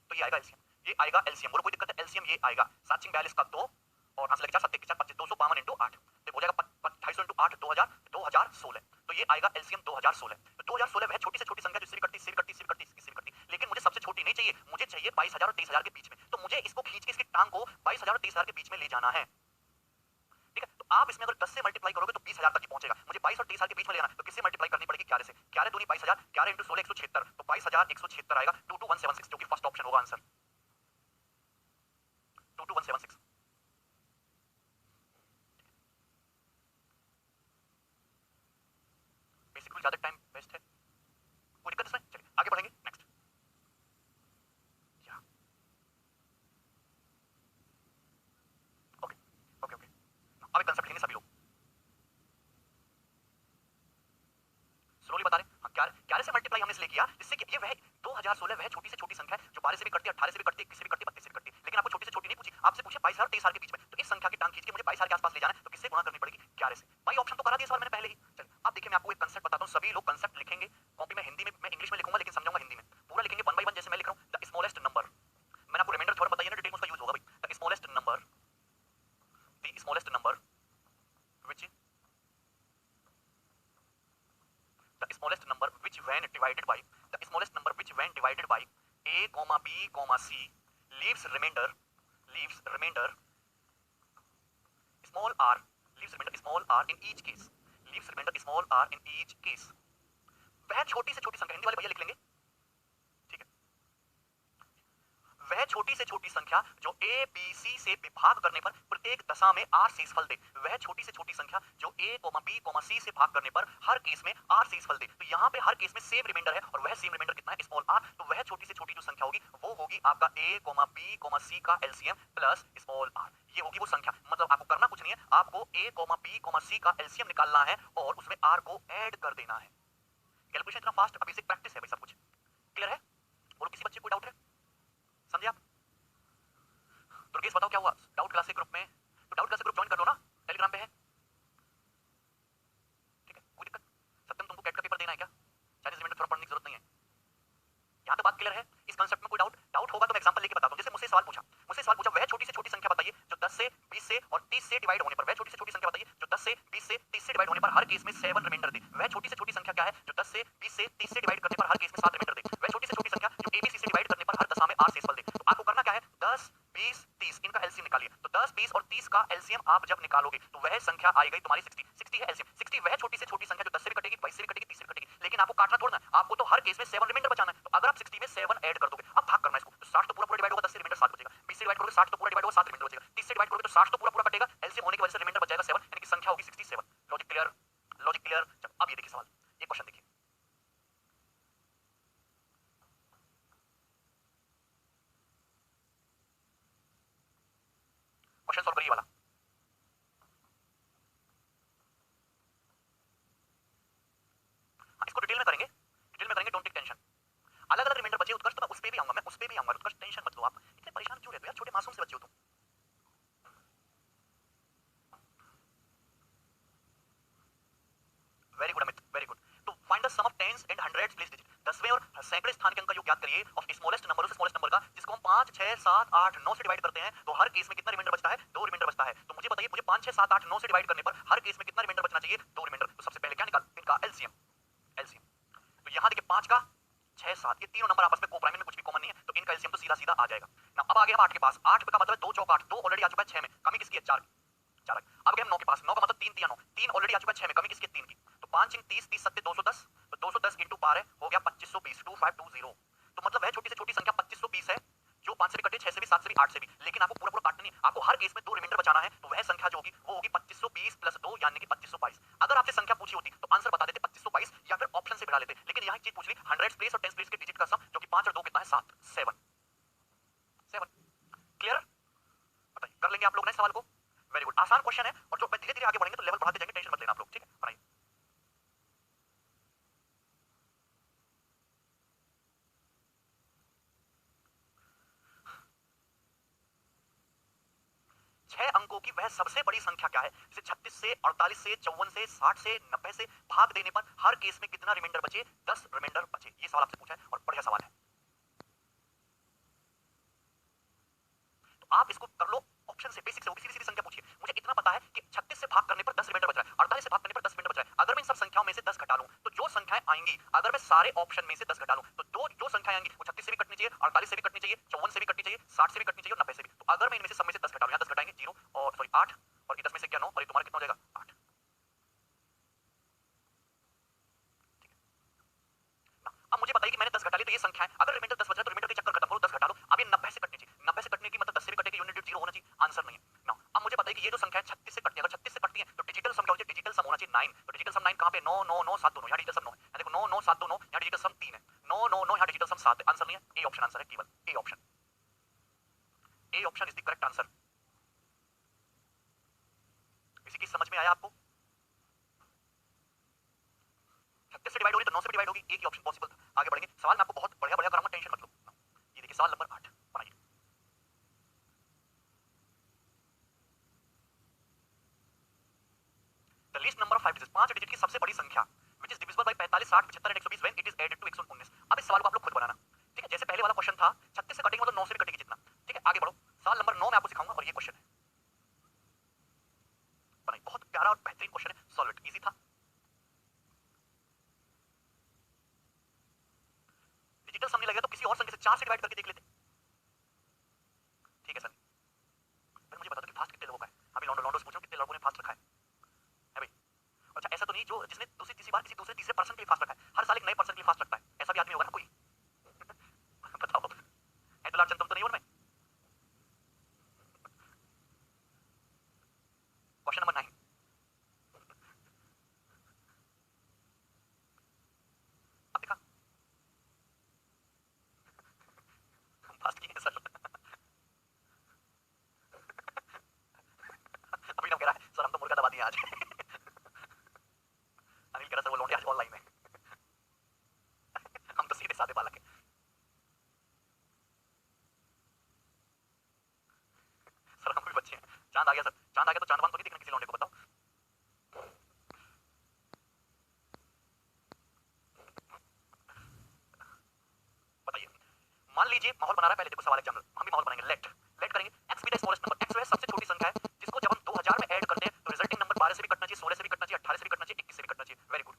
तो ये आएगा एलसीएम, ये आएगा एलसीएम। बोलो कोई दिक्कत है? एलसीएम ये आएगा 7 सिंह 42 का 2 और यहाँ से लगे 4 7 4 25 252 इंटू 8, तो हो जाएगा 250 इंटू 8 2000 2016। तो ये आएगा एलसीएम 2016। तो 2016 वह छोटी से छोटी संख्या जिससे भी कटती, इससे भी कटती, इससे भी कटती, इससे भी कटती, लेकिन मुझे सबसे छोटी नहीं चाहिए, मुझे चाहिए 22000 और 23000 के बीच में। तो मुझे इसको खींच के इसकी टांग को 22000 और 23000 के बीच में ले जाना है। ठीक है? तो आप इसमें अगर 10 से मल्टीप्लाई करोगे तो 20000 तक ही पहुंचेगा। मुझे 22 और 23000 के बीच में लेना है तो किससे मल्टीप्लाई करनी पड़ेगी? 11 से। 11 दूनी 22000, 11 इंटू 16 176, तो 22176 आएगा, 22176, जो कि फर्स्ट ऑप्शन होगा आंसर, 22176। बेसिकली ज्यादा टाइम वेस्ट है, कोई दिक्कत इसमें? चलिए आगे बढ़ेंगे, नेक्स्ट। ओके 11 से मल्टीप्लाई हमने इसलिए किया जिससे कि ये वह 2016 वह छोटी से छोटी संख्या है जो 12 से भी कटती है, 18 से भी कटती है, 21 से भी कटती है, 32 से भी कटती है। लेकिन आपको छोटी से छोटी नहीं पूछी, आपसे पूछे 22 और 23 के बीच में। तो इस संख्या की टांग खींच के मुझे 22 के आसपास ले जाना है, तो किससे गुणा करनी पड़ेगी? 11 से। भाई ऑप्शन तो करा दिया सवाल मैंने पहले ही। चलिए अब देखिए मैं आपको एक कांसेप्ट बताता हूं, सभी लोग कांसेप्ट लिखेंगे कॉपी में, हिंदी में, मैं इंग्लिश में लिखूंगा लेकिन समझाऊंगा हिंदी में। पूरा लिखेंगे 1 बाय 1 जैसे मैं लिख रहा हूं। द स्मॉलेस्ट नंबर, मैंने आपको रिमाइंडर थ्योरम बताया ना, डिटेल में उसका यूज होगा भाई। The smallest number, the smallest number which the smallest number which when divided by the smallest number which when divided by a comma b comma c leaves remainder small r leaves remainder small r in each case leaves remainder small r in each case। वह छोटी से छोटी संख्या, हिंदी वाले भैया लिख लेंगे, ठीक है। वह छोटी से छोटी संख्या जो a b c से विभाग करने पर प्रत्येक दशा में r शेषफल दे। वह छोटी से छोटी संख्या जो a b c से भाग करने पर हर केस में r शेषफल दे। तो यहाँ पे हर केस में सेम रिमाइंडर है और वह सेम रिमाइंडर कितना है? Small r। तो वह छोटी से छोटी जो संख्या होगी वो होगी आपका a b c का एलसीएम प्लस स्मॉल r। ये होगी वो संख्या। मतलब आपको करना कुछ नहीं है, आपको a b c का एलसीएम निकालना है और उसमें r को ऐड कर देना है। कैलकुलेशन इतना फास्ट, अभी से प्रैक्टिस है भाई, सब कुछ क्लियर है? बोलो किसी बच्चे को डाउट है? समझे आप? दुर्गेश बताओ क्या हुआ? डाउट क्लास के ग्रुप में, तो डाउट क्लास के ग्रुप ज्वाइन कर लो ना, टेलीग्राम पे है, ठीक है? कोई दिक्कत? सत्यम तुमको कैट का पेपर देना है क्या? चाइनीज रिमाइंडर थोड़ा पढ़ने की जरूरत नहीं है। यहाँ तो बात क्लियर है? इस कांसेप्ट में कोई डाउट होगा तो मैं एग्जांपल लेके बताता हूँ। जैसे मुझसे सवाल पूछा वह छोटी से छोटी संख्या बताइए जो 10 से 20 से और 30 से डिवाइड होने पर, वह छोटी से छोटी संख्या बताइए जो 10 से 20 से 30 से डिवाइड होने पर हर केस में 7 रिमाइंडर दे। वह छोटी से छोटी संख्या क्या है जो 10 से 20 से 30 से डिवाइड करने पर हर केस में 7 रिमाइंडर दे। वह छोटी से छोटी संख्या जो एबीसी से डिवाइड करने पर हर दशा में r शेषफल दे। तो आपको करना क्या है? 10 20 30 इनका एलसीएम निकालिए। तो 10 20 और 30 का एलसीएम आप जब निकालोगे तो वह संख्या आई गई तुम्हारी 60 है एलसीएम। 60 वह छोटी से छोटी संख्या जो 10 से भी कटेगी, 22 से भी कटेगी, 30 से भी कटेगी। लेकिन आपको काटना थोड़ा है, आपको तो हर केस में 7 रिमाइंडर बचाना है। तो अगर आप 60 में 7 ऐड कर दोगे, अब भाग करना है इसको, तो 60 तो पूरा डिवाइड होगा, 10 से रिमाइंडर 7 बचेगा। 20 से डिवाइड करोगे 60 तो पूरा डिवाइड होगा, 7 रिमाइंडर बचेगा। 30 से डिवाइड करोगे तो 60 तो पूरा कटेगा, एलसीएम होने की वजह से रिमाइंडर बचेगा 7, यानी कि संख्या होगी 67। Logic clear? Logic clear? अब ये देखिए सवाल, ये क्वेश्चन देखिए। क्वेश्चन सॉल्व करिए वाला। इसको डिटेल में करेंगे, डोंट टेक टेंशन। अलग अलग रिमाइंडर बचे उत्कर्ष, तो मैं उस पे भी आऊंगा, उत्कर्ष टेंशन मत लो आप। इतने परेशान क्यों रहते हो यार, छोटे मासूम से बच्चे हो तुम। Very good Amit, very good. तो find the sum of tens and hundreds place digit. दसवें और सैकड़े स्थान के अंक का योग ज्ञात करिए ऑफ स्मॉलेस्ट नंबर, उस स्मॉलेस्ट नंबर का जिसको हम 5 6 7 8 9 से डिवाइड करते हैं। तो हर केस में कितना रिमाइंडर बचता है? 2 रिमाइंडर बचता है। तो मुझे बताइए, मुझे 5 6 7 8 9 से डिवाइड करने पर हर केस में कितना रिमाइंडर बचना चाहिए? 2 रिमाइंडर। तो सबसे पहले क्या निकाल? इनका एलसीएम। तो यहां देखिए 5 का 6 7, ये तीनों नंबर आपस में कोप्राइम में कुछ भी कॉमन नहीं है, तो इनका एलसीएम तो सीधा सीधा आ जाएगा ना। अब आगे हम 8 के पास, 8 का मतलब 2 चौक 8, 2 ऑलरेडी आ चुका है 6 में, कमी किसकी है? 4 की। 4। अब गए हम 9 के पास, 9 का मतलब 3 3 9, 3 ऑलरेडी आ चुका है 6 में, कमी किसकी है? 3 की। तो 5 इन 30, 30 सत्ते 210, तो 210 इंटू पार है, हो गया 2520, 2520। तो मतलब वह छोटी से छोटी संख्या 2520 है जो 5 से भी कटे, 6 से भी, 7 से भी, 8 से भी। लेकिन आपको पूरा पूरा काटना नहीं है, आपको हर केस में 2 रिमाइंडर बचाना है। तो वह संख्या जो होगी वो होगी 2520 प्लस 2 यानी कि 2522। अगर आपसे संख्या पूछी होती तो आंसर बता देते 2522 या फिर ऑप्शन से बढ़ा लेते। लेकिन यहाँ एक चीज पूछ ली, हंड्रेड्स प्लेस और टेंस प्लेस के डिजिट का सम, जो कि 5 और 2 कितना है? 7 7। क्लियर? बताइए, कर लेंगे आप लोग नेक्स्ट सवाल को? वेरी गुड, आसान क्वेश्चन है और जो धीरे धीरे आगे बढ़ेंगे तो लेवल बढ़ाते जाएंगे, टेंशन मत लेना आप लोग, ठीक है? बनाइए। छह अंकों की वह सबसे बड़ी संख्या क्या है जिसे 36 से 48 से 54 से 60 से 90 से भाग देने पर हर केस में कितना रिमाइंडर बचे? 10 रिमाइंडर बचे। ये सवाल आपसे पूछा है और बढ़िया सवाल है। तो आप इसको कर लो ऑप्शन से, बेसिक से होगी, सीधी सीधी संख्या पूछिए। मुझे इतना पता है कि 36 से भाग करने पर 10 रिमाइंडर बच रहा है, 48 से भाग करने पर 10 रिमाइंडर बच रहा है। अगर मैं इन सब संख्याओं में से 10 घटा लूं तो जो संख्याएं आएंगी, अगर मैं सारे ऑप्शन में से 10 घटा लूं तो जो संख्याएं आएंगी वो 36 से भी कटनी चाहिए, 48 से भी कटनी चाहिए, 54 से भी कटनी चाहिए, 60 से भी कटनी चाहिए और 90 से भी। तो अगर मैं इनमें से सब में से 10 घटा लूं, यहां 10 घटाएंगे 0 और सॉरी 8, और ये 10 में से क्या 9, और ये तुम्हारा कितना हो जाएगा? 8। अब मुझे बताइए कि मैंने 10 घटा ली तो ये संख्या है, अगर रिमाइंडर 10 बच रहा है तो रिमाइंडर के चक्कर खत्म करो, 10 घटा लो। अब ये 90 से कटनी चाहिए, 90 से कटने की मतलब 10 से भी कटेगी, यूनिट 0 होना चाहिए, आंसर नहीं है ना। अब मुझे बताइए कि ये जो संख्या है 36 से कटती है, अगर 36 से कटती है तो डिजिटल सम क्या होना चाहिए? डिजिटल सम होना चाहिए 9। तो डिजिटल सम 9 कहां पे? 9 9 9 7 दोनों, यहां डिजिटल सम 9 है। देखो 9 9 7 दोनों, यहां डिजिटल सम 3 है। 9 9 9 यहां डिजिटल सम 7 है, आंसर नहीं है। ए ऑप्शन आंसर है, केवल A option. A option is the correct answer. किसी की समझ में आया आपको? 36 से डिवाइड हो रही तो 9 से भी डिवाइड होगी, एक ही ऑप्शन पॉसिबल था। आगे बढ़ेंगे, सवाल मैं आपको बहुत बढ़िया बढ़िया कराऊंगा, टेंशन मत लो। ये देखिए सवाल नंबर 8 बनाइए। The least number of 5 digit, 5 digit की सबसे बड़ी संख्या which is divisible by 45, 60, 75 and 120 when it is added to 119। अब इस सवाल को आप लोग खुद बनाना, ठीक है। जैसे पहले वाला क्वेश्चन था 36 से कटेंगे मतलब 9 से भी कटेगी जितना, ठीक है। आगे बढ़ो, सवाल नंबर 9 मैं आपको सिखाऊंगा और ये क्वेश्चन है, बनाइए। बहुत प्यारा और बेहतरीन क्वेश्चन है, सॉल्व इट, इजी था। डिजिटल सम नहीं लगेगा तो किसी और संख्या से 4 से डिवाइड करके देख लेते, ठीक है सर। फिर मुझे बता दो कि फास्ट कितने लोगों का है। अभी लॉन्डो से पूछो कितने लोगों ने फास्ट रखा है भाई। अच्छा ऐसा तो नहीं जो जिसने दूसरी तीसरी बार किसी दूसरे तीसरे पर्सन के लिए फास्ट रखा है, हर साल एक नए पर्सन के लिए फास्ट रखता है, ऐसा भी आदमी होगा ना कोई। बताओ है दुलार चंद, तुम तो नहीं हो उनमें। क्वेश्चन नंबर 9, अब देखा फास्ट किए सर। अभी नाम कह रहा है सर हम तो मुर्गा दबा दिए आज। अनिल कह रहा सर वो लौंडे आज ऑनलाइन में। हम तो सीधे साधे बालक हैं सर, हम भी बच्चे हैं। चांद आ गया सर, चांद आ गया तो चांदवान तो नहीं देखना किसी लौंडे को, बताओ। बताइए, मान लीजिए माहौल बना रहा है, पहले देखो सवाल एग्जाम्पल, हम भी माहौल बनाएंगे। लेट लेट करेंगे x be the smallest number, x जो है सबसे छोटी संख्या है जिसको जब हम 2000 में ऐड करते हैं तो रिजल्टिंग नंबर 12 से भी कटना चाहिए, 16 से भी कटना चाहिए, 18 से भी कटना चाहिए, 21 से भी कटना चाहिए। Very good.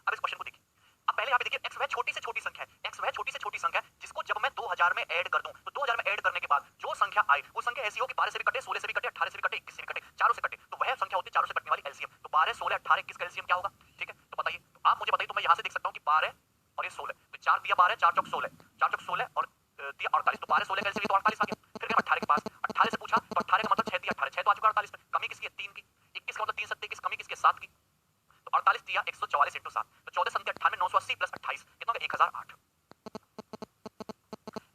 अब इस क्वेश्चन को देखिए, अब पहले यहाँ पे देखिए एक्स वह छोटी से छोटी संख्या है, एक्स वह छोटी से छोटी संख्या है जिसको जब मैं 2000 में ऐड कर दूं तो 2000 में ऐड करने के बाद जो संख्या आए वो संख्या ऐसी हो कि 12 से भी कटे, 16 से भी कटे, 18 से भी कटे, 21 से भी कटे, चारों से कटे, तो वह संख्या होती है चारों से कटने वाली एलसीएम। तो 12, 16, 18, 21 का एलसीएम क्या होगा, ठीक है। तो बताइए, तो आप मुझे बताइए, तो मैं यहाँ से देख सकता हूँ कि 12 और ये 16, तो 4 दिया 12, 4 चौक 16, 4 चौक 16 और दिया 48, तो 12 16 का एलसीएम तो 48 आ गया। फिर गए 18 के पास, 18 से पूछा तो 18 का मतलब 6 दिया 18, 6 तो आ चुका 48 में, कमी किसकी है 3 की, 21 का मतलब 3 7 21, कमी किसकी है 7 की, तो 48 दिया 144 इंटू 7, तो 14 संख्या 98, 980 प्लस 28 कितना होगा 1008।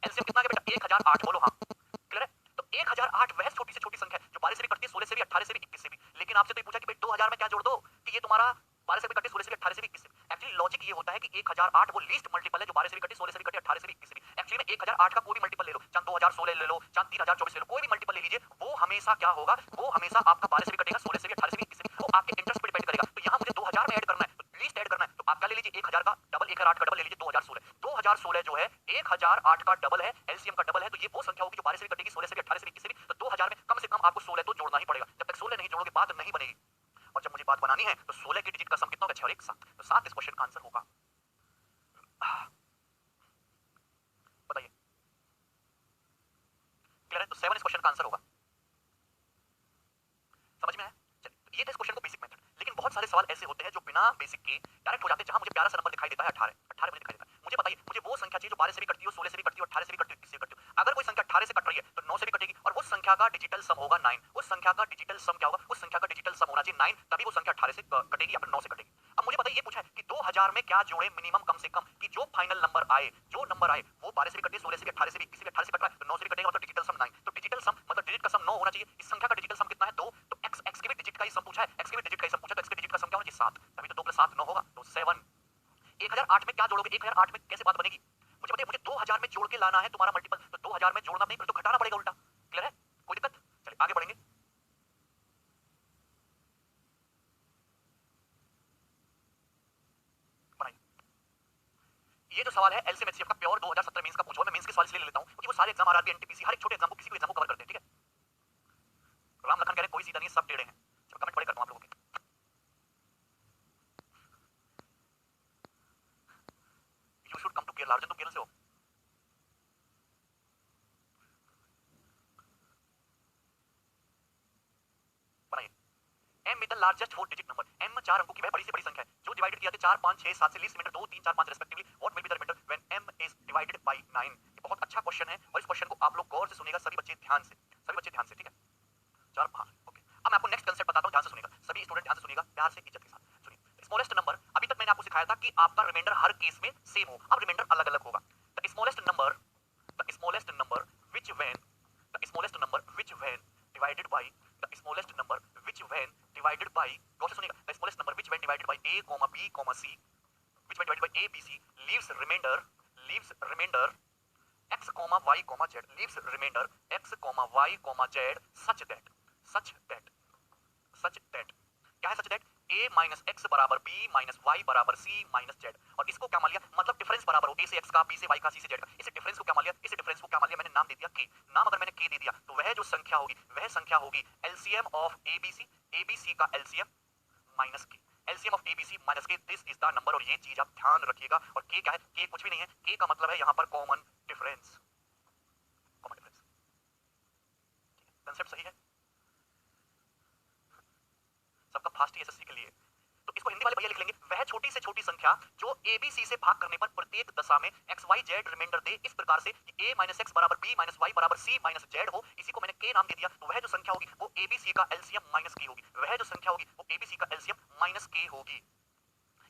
एलसीएम कितना है बेटा 1008, बोलो हाँ, क्लियर है। तो 1008 वह छोटी से छोटी संख्या है जो 12 से भी कटती है, 16 से भी, 18 से भी, 21 से भी। लेकिन आपसे तो ये पूछा कि भाई 2000 में क्या जोड़ दो कि ये तुम्हारा 12 से भी कटे, 16 से भी, 18 से भी, 21 से भी। एक्चुअली लॉजिक ये होता है कि 1008 वो लीस्ट मल्टीपल है जो 12 से भी कटे, 16 से भी कटे, 18 से भी, 21 से भी। एक्चुअली में 1008 का कोई भी मल्टीपल ले लो, चाहे 2016 ले लो, चाहे 3024 ले लो, कोई भी मल्टीपल ले लीजिए, वो हमेशा क्या होगा, वो हमेशा आपका 12 से भी कटेगा, 16 से भी, 18 से भी, 21 से भी, वो आपके इंटरेस्ट पे डिपेंड करेगा। तो यहाँ मुझे 2000 में ऐड करना है, तो लीस्ट ऐड करना है, तो आप क्या ले लीजिए 1000 का डबल, 1008 का डबल ले लीजिए 2016। 2016 जो है 1008 का डबल है, एलसीएम का डबल है, तो ये वो संख्या होगी जो 12 से भी कटेगी, 16 से भी, 18 से भी, 21 से भी। तो 2000 में कम से कम आपको 16 तो जोड़ना ही पड़ेगा, जब तक 16 नहीं जोड़ोगे बात नहीं बनेगी। और जब मुझे बात बनानी है तो 16 के डिजिट का सम कितना होगा, 6 और 1 7, तो 7 इस क्वेश्चन का आंसर होगा। बताइए क्लियर है, तो 7 इस क्वेश्चन का आंसर होगा। समझ में आया? चलिए, ये था इस क्वेश्चन को बेसिक मेथड। लेकिन बहुत सारे सवाल ऐसे होते हैं जो बिना बेसिक के डायरेक्ट हो जाते हैं। जहां मुझे प्यारा सा नंबर दिखाई देता है 18, 18 मुझे दिखाई देता है, मुझे बताइए मुझे वो संख्या चाहिए जो 12 से भी कटती हो, 16 से भी कटती हो, 18 से भी कटती हो, 21 से भी कटती हो। अगर कोई संख्या 18 से कट रही है तो 9 से भी कटेगी, और उस संख्या का डिजिटल सम होगा 9। उस संख्या का डिजिटल सम क्या होगा, उस संख्या का डिजिटल सम होना चाहिए 9, तभी वो संख्या 18 से कटेगी या फिर 9 से कटेगी। अब मुझे बताइए, ये पूछा है कि 2000 में क्या जोड़े मिनिमम, कम से कम, कि जो फाइनल नंबर आए, जो नंबर आए वो 12 से भी कटे, 16 से भी, 18 से भी, 21 से भी, 18 से कट रहा है तो 9 से भी कटेगा, मतलब डिजिटल सम 9। तो डिजिटल सम मतलब डिजिट का सम 9 होना चाहिए। इस संख्या का डिजिटल सम कितना है 2, तो एक्स, एक्स के भी डिजिट का ही सम पूछा है, एक्स के भी डिजिट का ही सम पूछा, तो एक्स के डिजिट का सम क्या होना चाहिए 7, तभी तो 2 + 7 9 होगा, तो 7। 1008 में क्या जोड़ोगे, 1008 में कैसे बात बनेगी, मुझे बताइए। मुझे 2000 में जोड़ के लाना है तुम्हारा मल्टीपल, तो 2000 में जोड़ना नहीं, फिर तो घटाना पड़ेगा उल्टा। क्लियर है, कोई दिक्कत? चलिए आगे बढ़ेंगे। बनाइए, ये जो सवाल है एलसीएम एचसीएफ का प्योर 2017 मेंस का पूछा हुआ। मैं मेंस के सवाल इसलिए ले लेता हूं क्योंकि वो सारे एग्जाम आरआरबी एनटीपीसी हर एक छोटे एग्जाम को किसी भी एग्जाम को कवर करते हैं, ठीक है। राम लखन कह रहे कोई सीधा नहीं, सब टेढ़े हैं। चलो कमेंट पढ़े करता हूं आप लोगों के। You should come to Kerala, Arjun तुम केरल से हो। बनाइए, m with the largest 4 digit number, m 4 अंकों की वह बड़ी से बड़ी संख्या है जो डिवाइडेड किया जाए 4 5 6 7 से least reminder 2 3 4 5 respectively, what will be the reminder when m is divided by 9। ये बहुत अच्छा क्वेश्चन है और इस क्वेश्चन को आप लोग गौर से सुनिएगा, सभी बच्चे ध्यान से, सभी बच्चे ध्यान से, ठीक है। 4 5 ओके। अब मैं आपको नेक्स्ट कंसेप्ट बताता हूं, ध्यान से सुनिएगा, सभी स्टूडेंट ध्यान से सुनिएगा, प्यार से, इज्जत के साथ सुनिए। स्मॉलेस्ट नंबर, अभी तक मैंने आपको सिखाया था कि आपका रिमाइंडर हर केस में सेम हो, अब रिमाइंडर अलग अलग होगा। The smallest number, the smallest number which when, the smallest number which when divided by, the smallest number which when divided by, गौर से सुनिएगा, the smallest number which when divided by a, b, c, which when divided by a b c leaves remainder x comma y comma z leaves remainder x comma y comma z such that क्या है such that a minus X बराबर b माइनस वाई बराबर c माइनस z। और इसको क्या मान लिया, मतलब डिफरेंस बराबर हो a से x का, b से y का, c से z का। इस डिफरेंस को क्या मान लिया, इस डिफरेंस को क्या मान लिया मैंने, नाम दे दिया k। नाम अगर मैंने k दे दिया तो वह जो संख्या होगी वह संख्या होगी एलसीएम ऑफ abc का LCM minus k, LCM of abc minus k, this is the number. और ये चीज आप ध्यान रखिएगा। और k क्या है, k कुछ भी नहीं है, k का मतलब है यहां पर कॉमन डिफरेंस। कंसेप्ट सही है सबका, फास्ट एसएससी के लिए। तो इसको हिंदी वाले भैया लिख लेंगे, वह छोटी से छोटी संख्या जो एबीसी से भाग करने पर प्रत्येक दशा में एक्स वाई जेड रिमाइंडर दे इस प्रकार से कि a माइनस एक्स बराबर b माइनस वाई बराबर c माइनस जेड हो। इसी को मैंने k नाम दे दिया। तो वह जो संख्या होगी वो एबीसी का एलसीएम माइनस k होगी। वह जो संख्या होगी वो एबीसी का एलसीएम माइनस k होगी।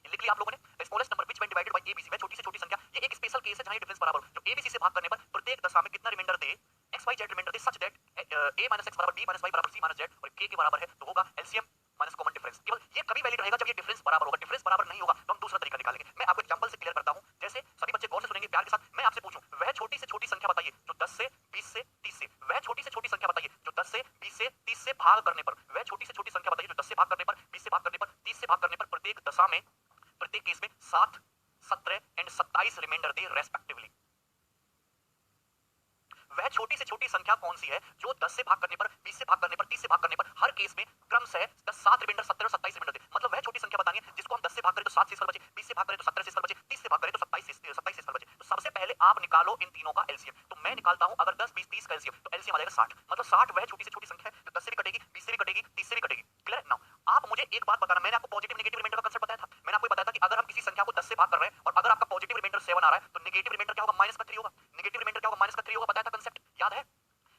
लिख लिया आप लोगों ने। Smallest number which when divided bye ABC, वह छोटी से छोटी संख्या, ये एक स्पेशल केस है जहां ये डिफरेंस बराबर हो, जो एबीसी से भाग करने पर प्रत्येक दशा में कितना रिमाइंडर दे, एक्स वाई जेड रिमाइंडर दे such that a minus X बराबर b माइनस वाई बराबर c माइनस जेड और k के बराबर है, तो होगा एलसीएम माइनस कॉमन डिफरेंस। केवल ये कभी वैलिड रहेगा जब ये डिफरेंस बराबर होगा। डिफरेंस बराबर नहीं होगा तो हम दूसरा तरीका निकालेंगे। मैं आपको एग्जांपल से क्लियर करता हूं। जैसे सभी बच्चे गौर से सुनेंगे प्यार के साथ। मैं आपसे पूछूं वह छोटी से छोटी संख्या बताइए जो 10 से 20 से 30 से, वह छोटी से छोटी संख्या बताइए जो 10 से 20 से 30 से भाग करने पर, वह छोटी से छोटी संख्या बताइए जो 10 से भाग करने पर, 20 से भाग करने पर, 30 से भाग करने पर प्रत्येक दशा में, प्रत्येक केस में 7, 17 एंड 27 रिमाइंडर दे रेस्पेक्टिवली। वह छोटी से छोटी संख्या कौन सी है जो 10 से भाग करने पर, 20 से भाग करने पर, 30 से भाग करने पर हर केस में क्रम से 7 रिमाइंडर, 17 और 27 रिमाइंडर दे। मतलब वह छोटी संख्या बतानी है जिसको हम 10 से भाग करें तो 7 शेषफल बचे, 20 से भाग करें तो 17 शेषफल बचे, 30 से भाग करें तो 27 शेषफल बचे। तो सबसे पहले आप निकालो इन तीनों का एलसीएम। तो मैं निकालता हूं अगर 10 20 30 का एलसीएम, तो एलसीएम आ जाएगा 60। मतलब 60 वह छोटी से छोटी संख्या है जो 10 से भी कटेगी, 20 से भी कटेगी, 30 से भी कटेगी। क्लियर है? नाउ आप मुझे एक बात बताना, मैंने आपको पॉजिटिव नेगेटिव रिमाइंडर का कांसेप्ट बताया था। मैंने आपको बताया था कि अगर हम किसी संख्या को 10 से भाग कर रहे हैं और अगर आपका पॉजिटिव रिमाइंडर 7 आ रहा है तो नेगेटिव रिमाइंडर क्या होगा, -3 होगा। नेगेटिव रिमाइंडर क्या होगा, -3 होगा। बताया था कांसेप्ट, याद है?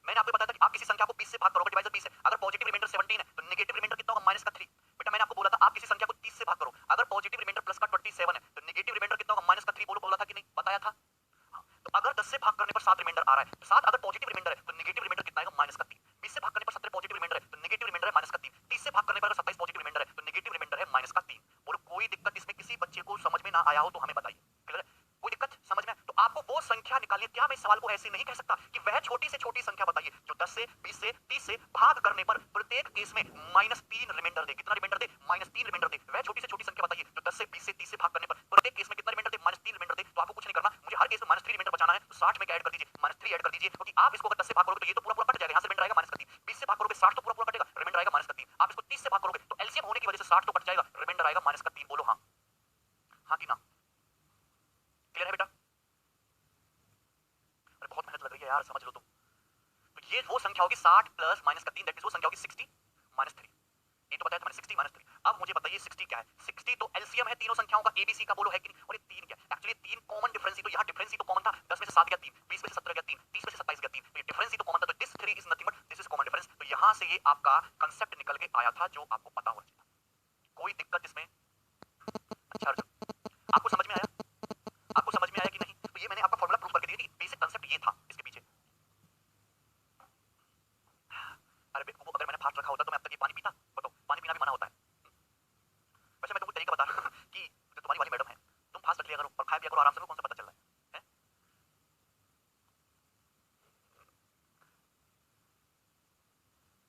मैंने आपको बताया था कि आप किसी संख्या को 20 से भाग करोगे, डिवाइड 20 है, अगर पॉजिटिव रिमाइंडर 17 है तो नेगेटिव रिमाइंडर कितना होगा, -3। बेटा मैंने आपको बोला था आप किसी संख्या को 30 से भाग करो, अगर पॉजिटिव रिमाइंडर प्लस का 27 है तो नेगेटिव रिमाइंडर कितना होगा, -3। बोला था कि नहीं, बताया था। हाँ, तो अगर 10 से भाग करने पर 7 रिमाइंडर आ रहा है, तो 7 अगर पॉजिटिव रिमाइंडर है तो नेगेटिव रिमाइंडर कितना आएगा, -3। 20 से भाग करने पर 17 पॉजिटिव रिमाइंडर है तो नेगेटिव रिमाइंडर है -3। 30 से भाग करने पर 27 पॉजिटिव रिमाइंडर है तो नेगेटिव रिमाइंडर है -3। बोलो कोई दिक्कत इसमें किसी बच्चे को समझ में ना आया हो तो हमें बताइए। क्लियर है? कोई दिक्कत समझ में? तो आपको वो संख्या निकालनी है। क्या मैं इस सवाल को ऐसे नहीं कह सकता कि वह छोटी से छोटी संख्या बताइए जो 10 से 20 से 30 से भाग करने पर प्रत्येक केस में -3 रिमाइंडर दे। कितना रिमाइंडर दे, -3 रिमाइंडर दे। वह छोटी से छोटी संख्या बताइए जो 10 से 20 से 30 से भाग करने पर प्रत्येक केस में कितना रिमाइंडर दे, -3 रिमाइंडर दे। तो आपको कुछ नहीं करना, मुझे हर केस में -3 रिमाइंडर बचाना है। तो 60 में क्या ऐड कर दीजिए, -3 ऐड कर दीजिए, क्योंकि आप इसको अगर 10 से भाग करोगे तो ये तो पूरा कट जाएगा, यहां से रिमाइंडर आएगा -3। 20 से भाग करोगे 60 तो पूरा कटेगा, रिमाइंडर आएगा -3। आप इसको 30 से भाग करोगे तो एलसीएम होने की वजह से 60 तो कट जाएगा, रिमाइंडर आएगा -3। बोलो हां, हां कि ना? क्लियर है बेटा? अरे बहुत मेहनत लग रही है यार, समझ लो तुम। तो ये वो संख्या होगी 60 प्लस -3, दैट इज वो संख्या होगी 60 -3। ये तो बताया था मैंने, 60 -3। अब मुझे बताइए 60 क्या है। 60 तो एलसीएम है तीनों संख्याओं का एबीसी का, बोलो है कि नहीं? और ये 3 क्या है? एक्चुअली 3 कॉमन डिफरेंस ही तो, यहाँ डिफरेंस ही तो कॉमन था। 10 में से 7 गया 3, 20 में से 17 गया 3, 30 में से 27 गया 3, तो ये डिफरेंस ही तो कॉमन था। तो this 3 is nothing but this is common difference. तो यहाँ से ये आपका कंसेप्ट निकल के आया था जो आपको पता होना चाहिए। कोई दिक्कत इसमें? अच्छा अर्जुन, आपको समझ में आया? आपको समझ में आया कि नहीं? तो ये मैंने आपका फॉर्मूला प्रूव करके दिया कि बेसिक कंसेप्ट ये था इसके पीछे। अरे बेवकूफ, अगर मैंने फास्ट रखा होता तो मैं अब तक ये पानी पीता? बताओ, पानी पीना भी मना होता है। वैसे मैं तुमको तरीका बता रहा हूं कि जो तुम्हारी वाली मैडम है, तुम फास्ट रख लिया करो और खाया पिया करो आराम से, कौन सा पता चल रहा है?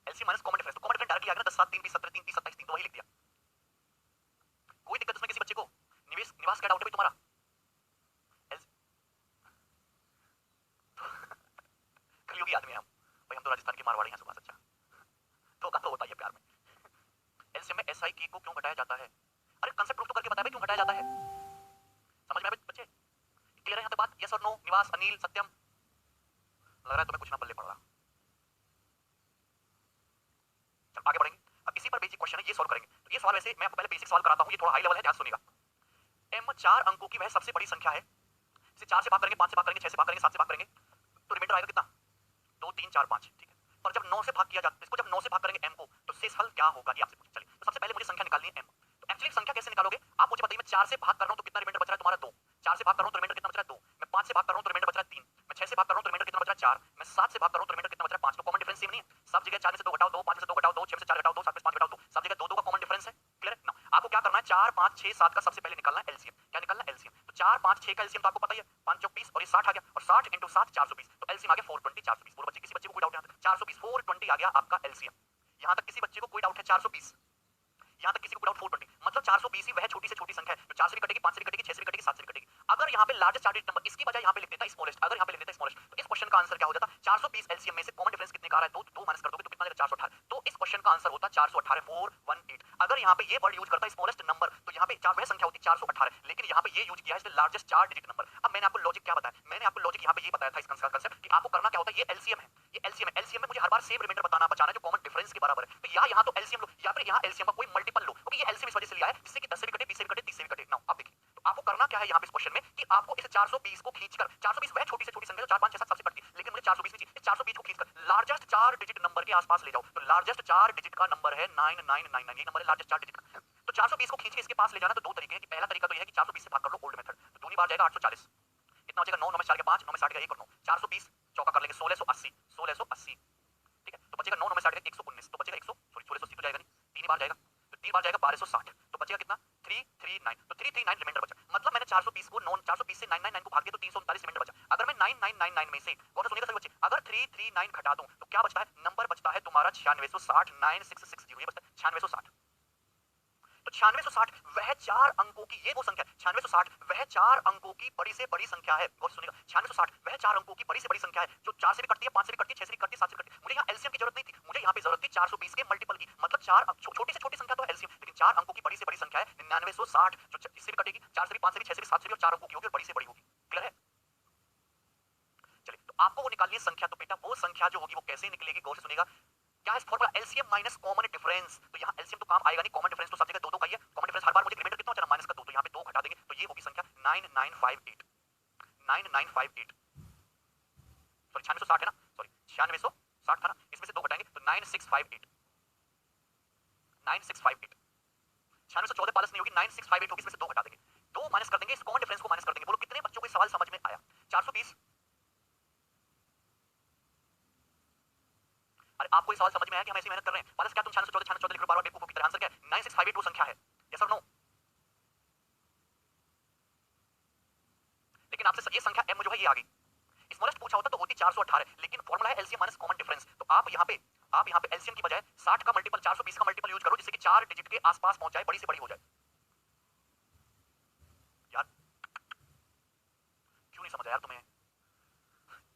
एलसी माइनस कॉमन डिफरेंस, तो कॉमन डिफरेंस डायरेक्टली आ गया ना, 10 7 3 20 17 3 30 27 3, तो वही लिख दिया। कोई दिक्कत इसमें किसी बच्चे को? निवास क्या डाउट है भाई तुम्हारा? कलयुगी आदमी है हम भाई, हम तो राजस्थान के मारवाड़ी हैं सुबह। अच्छा धोखा तो होता ही है प्यार में। एलसीएम में एसआई के को क्यों घटाया जाता है? अरे कंसेप्ट प्रूफ तो करके बताया भाई क्यों घटाया जाता है। समझ में आया बच्चे? क्लियर है यहाँ तक बात? यस और नो? निवास, अनिल, सत्यम, लग रहा है तुम्हें कुछ ना पल्ले पड़ रहा। चल आगे बढ़ेंगे। अब इसी पर बेसिक क्वेश्चन है, ये सॉल्व करेंगे। तो ये सवाल वैसे मैं आपको पहले बेसिक सॉल्व कराता हूँ, ये थोड़ा हाई लेवल है, ध्यान सुनिएगा। एम 4 अंकों की वह सबसे बड़ी संख्या है, इसे 4 से भाग करेंगे, 5 से भाग करेंगे, 6 से भाग करेंगे, 7 से भाग करेंगे, तो रिमाइंडर आएगा कितना? 2 3 4 5, ठीक है। पर जब 9 से भाग किया जाता है, इसको जब 9 से भाग करेंगे m को, तो शेषफल क्या होगा ये आपसे पूछा। चलिए तो सबसे पहले मुझे संख्या निकालनी है m। तो एक्चुअली संख्या कैसे निकालोगे आप मुझे बताइए। मैं 4 से भाग कर रहा हूं तो कितना रिमाइंडर बच रहा है तुम्हारा? 2। 4 से भाग कर रहा हूं तो रिमाइंडर कितना बच रहा है? 2। मैं 5 से भाग कर रहा हूं तो रिमाइंडर बच रहा है 3। मैं 6 से भाग कर रहा हूं तो रिमाइंडर कितना बच रहा है? 4। मैं 7 से भाग कर रहा हूं तो रिमाइंडर कितना बच रहा है? 5। तो कॉमन डिफरेंस सेम नहीं है? सब जगह 4 में से 2 घटाओ 2, 5 में से 2 घटाओ 2, 6 में से 4 घटाओ 2, 7 में से 5 घटाओ 2, सब जगह 2 2 का कॉमन डिफरेंस है। क्लियर है ना? आपको क्या करना है, 4 5 6 7 का सबसे पहले निकालना है एलसीएम। क्या निकालना है? 6 का एलसीएम तो आपको पता ही है 5 चौक 20 और ये 60 आ गया और 60 into 7 420 तो एलसीएम आ गया 420 420। बोलो बच्चे किसी बच्चे को कोई डाउट है? 420 420 आ गया आपका एलसीएम। यहां तक किसी बच्चे को कोई डाउट है? 420 यहां तक किसी को डाउट? 420 मतलब 420 ही वह छोटी से छोटी संख्या है जो 4 से भी कटेगी, 5 से भी कटेगी, 6 से भी कटेगी, 7 से भी कटेगी। अगर यहां पे लार्जेस्ट चार डिजिट नंबर इसकी बजाय यहां पे लिख देता स्मॉलेस्ट, अगर यहां पे लिख देता स्मॉलेस्ट तो इस क्वेश्चन का आंसर क्या हो जाता? 420 एलसीएम में से कॉमन डिफरेंस कितने का आ रहा है? 2 माइनस कर दोगे तो कितना आएगा? 418। तो इस क्वेश्चन का आंसर होता 418 418। अगर यहां पे ये वर्ड यूज करता स्मॉलेस्ट नंबर तो यहां पे चार वह संख्या होती 418, लेकिन यहां पे ये यूज किया है लार्जेस्ट चार डिजिट नंबर। अब मैंने आपको लॉजिक क्या बताया? मैंने आपको लॉजिक यहां पे ये बताया था इसका कांसेप्ट कि आपको करना क्या होता है, ये एलसीएम है, ये एलसीएम है, एलसीएम में मुझे हर बार सेम रिमाइंडर बचाना है जो कॉमन डिफरेंस के बराबर है। तो यहां तो एलसीएम लो या फिर यहां एलसीएम का कोई मल्टीपल लो, क्योंकि ये एलसीएम इस वजह से लिया है जिससे कि 10 से भी कटे, 20 से भी कटे, 30 से भी कटे। नाउ अब देखिए तो आपको करना क्या है यहां पे इस क्वेश्चन में कि आपको इस 420 को खींचकर, 420 वह छोटी से छोटी संख्या जो 4 5 6 7 सबसे कटती है, लेकिन मुझे 420 नहीं चाहिए, इस 420 को खींचकर लार्जेस्ट चार डिजिट नंबर के आसपास ले जाओ। तो लार्जेस्ट चार डिजिट का नंबर है 9999, ये नंबर है लार्जेस्ट चार डिजिट का। तो 420 को खींच के इसके पास ले जाना तो दो तरीके हैं कि पहला तरीका तो ये है कि 420 से भाग कर लो ओल्ड मेथड, तो दूनी बार जाएगा 840, कितना हो जाएगा 9 9 में 4 के 5, 9 में 60 का 1 और 9, 420 चौका कर लेंगे 1680 1680, ठीक है। तो बचेगा 9 9 में 60 का 119, तो बचेगा 100 सॉरी 1680 तो जाएगा नहीं, तीन बार जाएगा तो तीन बार जाएगा 1260, तो बचेगा कितना 339, तो 339 रिमाइंडर बचा। मतलब मैंने 420 को 420 से 999 को भाग दिया तो 339 रिमाइंडर बचा। अगर मैं 9999 में से कौन सा सुनेगा सभी बच्चे, अगर 339 घटा दूं तो क्या बचता है? नंबर बचता है तुम्हारा 9660, 9660, ये बचता है 9660। तो 9660 वह चार अंकों की, ये वो संख्या 9660 वह चार अंकों की बड़ी से बड़ी संख्या है। गौर सुनिएगा 9660 वह चार अंकों की बड़ी से बड़ी संख्या है जो 4 से भी कटती है, 5 से भी कटती है, 6 से भी कटती है, 7 से भी कटती है। मुझे यहाँ एलसीएम की जरूरत नहीं थी, मुझे यहाँ पे जरूरत थी 420 के मल्टीपल की, मतलब चार छोटी से छोटी संख्या तो एलसीएम, लेकिन चार अंकों की बड़ी से बड़ी संख्या है 9960 जो इससे भी कटेगी, 4 से भी, 5 से भी, 6 से भी, 7 से भी, और चार अंकों की होगी और बड़ी से बड़ी होगी। क्लियर है? चलिए तो आपको वो निकालनी है संख्या, तो बेटा वो संख्या जो होगी वो कैसे निकलेगी? गौर से सुनिएगा, क्या है formula? LCM minus common difference. तो यहाँ एलसीएम तो काम आएगा नहीं, कॉमन डिफरेंस तो सब जगह दो दो का ही है। कॉमन डिफरेंस हर बार मुझे रिमाइंडर कितना होता है? माइनस का 2, तो यहाँ पे 2 घटा देंगे तो ये होगी संख्या 9958, 9958, सॉरी 9660 है ना, सॉरी 9660 था ना, इसमें से 2 घटाएंगे तो 9658, 9658, 9614 प्लस नहीं होगी, 9658 होगी, इसमें से 2 घटा देंगे, 2 माइनस कर देंगे, इस कॉमन डिफरेंस को माइनस कर देंगे। बोलो कितने बच्चों को सवाल समझ में आया? 420। अरे आपको ये सवाल समझ में आया कि हम ऐसी मेहनत कर रहे हैं? प्लस क्या तुम 9614 लिख रहे हो बार-बार बेवकूफों की तरह? आंसर क्या है? 9658 वो संख्या है, यस और नो? लेकिन आपसे ये संख्या m जो है ये आ गई, स्मॉलेस्ट पूछा होता तो होती 418, लेकिन फॉर्मूला है एलसीएम माइनस कॉमन डिफरेंस। तो आप यहाँ पे एलसीएम की बजाय 60 का मल्टीपल 420 का मल्टीपल यूज करो जिससे कि चार डिजिट के आसपास पहुंच जाए, बड़ी से बड़ी हो जाए। यार क्यों नहीं समझ आया यार तुम्हें?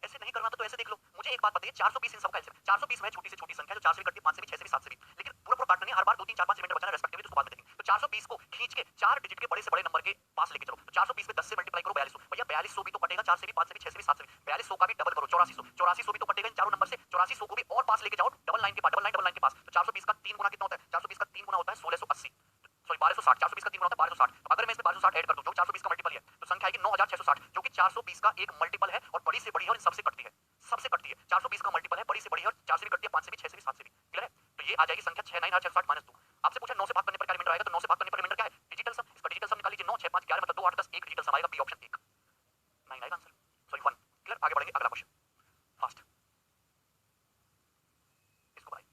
ऐसे नहीं करना तो ऐसे देख लो। मुझे एक बात बताइए, 420 इन सबका एलसीएम, 420 वह छोटी से छोटी संख्या जो 4 से भी कटती है, 5 से भी, 6 से भी, 7 से भी, लेकिन पूरा पूरा काटना नहीं, हर बार 2 3 4 5 रिमाइंडर बचाना रेस्पेक्टिवली, उसको बाद में देखेंगे। तो 420 को खींच के चार डिजिट के बड़े से बड़े नंबर के पास लेके चलो, तो 420 में 10 से मल्टीप्लाई करो 4200, भैया 4200 भी तो कटेगा 4 से भी, 5 से भी, 6 से भी, 7 से भी, 4200 का भी डबल करो 8400, 8400 भी तो कटेगा इन चारों नंबर से, 8400 को भी और पास लेके जाओ डबल लाइन के पास, डबल लाइन के पास। तो 420 का 3 गुना कितना होता है? 420 का 3 गुना होता है 1680, सॉरी 1260, 420 का 3 गुना होता है 1260। तो अगर मैं इसमें 1260 ऐड कर दूं जो 420 का मल्टीपल है तो संख्या आएगी 9660, जो कि 420 का एक मल्टीपल है और बड़ी से बड़ी है और इन सबसे कटती है, सबसे कटती है। 420 का मल्टीपल है, बड़ी से बड़ी है और 4 से भी कटती है, 5 से भी, 6 से भी, 7 से भी। क्लियर है? तो ये आ जाएगी संख्या 69660 माइनस 2। आपसे पूछा 9 से भाग करने पर क्या रिमाइंडर आएगा, तो 9 से भाग करने पर रिमाइंडर क्या है? डिजिटल सम। इसका डिजिटल सम निकाल लीजिए, 9 6 5 11 मतलब 2 8 10, एक डिजिटल सम आएगा, बी ऑप्शन 1 9 आएगा आंसर, सॉरी 1। क्लियर? आगे बढ़ेंगे, अगला क्वेश्चन फास्ट, इसको भाई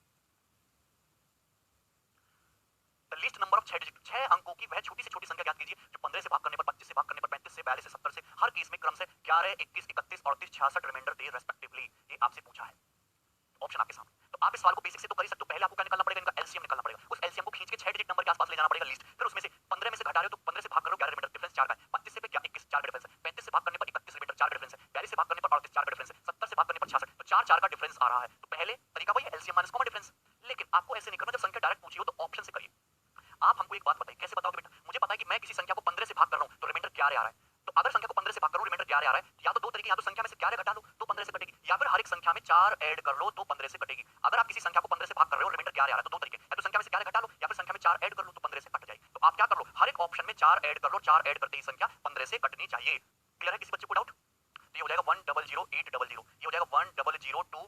द लीस्ट नंबर ऑफ 6 अंकों की वह छोटी से छोटी संख्या ज्ञात कीजिए जो 15 से भाग करने पर, 25 से भाग करने पर, 35 से, 42 से, 70 से, हर केस में क्रम से 11 21 31 38 66 रिमाइंडर दे रेस्पेक्टिवली। ये आपसे पूछा है, ऑप्शन आपके सामने। तो आप इस सवाल को बेसिक से तो कर ही सकते हो, पहले आपको क्या निकालना पड़ेगा? इनका एलसीएम निकालना पड़ेगा। उस एलसीएम को खींच के 6 डिजिट नंबर के आसपास ले जाना पड़ेगा लिस्ट, फिर उसमें से 15 में से घटा रहे हो तो 15 से भाग करो 11 रिमाइंडर डिफरेंस 4 का है, 25 से पे 21 4 का डिफरेंस है, 35 से भाग करने पर 31 रिमाइंडर 4 का डिफरेंस है, 42 से भाग करने पर 38 4 का डिफरेंस है, 70 से भाग करने पर 66, तो 4 4 का डिफरेंस आ रहा है। तो पहले तरीका वही है एलसीएम माइनस कॉमन डिफरेंस, लेकिन आपको ऐसे नहीं करना। जब संख्या डायरेक्ट पूछी हो तो ऑप्शन से करिए। आप हमको एक बात बताइए, कैसे बताओगे बेटा? मुझे पता है कि मैं किसी संख्या को 15 से भाग कर रहा हूं तो रिमाइंडर 11 आ रहा है, तो अगर संख्या को 15 से भाग करो रिमाइंडर 11 आ रहा है, या तो दो तरीके, या तो संख्या में से 11 घटा लो तो 15 से कटेगी, या फिर हर एक संख्या में 4 ऐड कर लो तो 15 से कटेगी। अगर आप किसी संख्या को 15 से भाग कर रहे हो रिमाइंडर 11 आ रहा है तो दो तरीके, या तो संख्या में से 11 घटा लो या फिर संख्या में 4 ऐड कर लो तो 15 से कट जाएगी। तो आप क्या कर लो, हर एक ऑप्शन में 4 ऐड कर लो, 4 ऐड करते ही संख्या 15 से कटनी चाहिए। क्लियर है? किसी बच्चे को डाउट? तो ये हो जाएगा 100800, ये हो जाएगा 100260,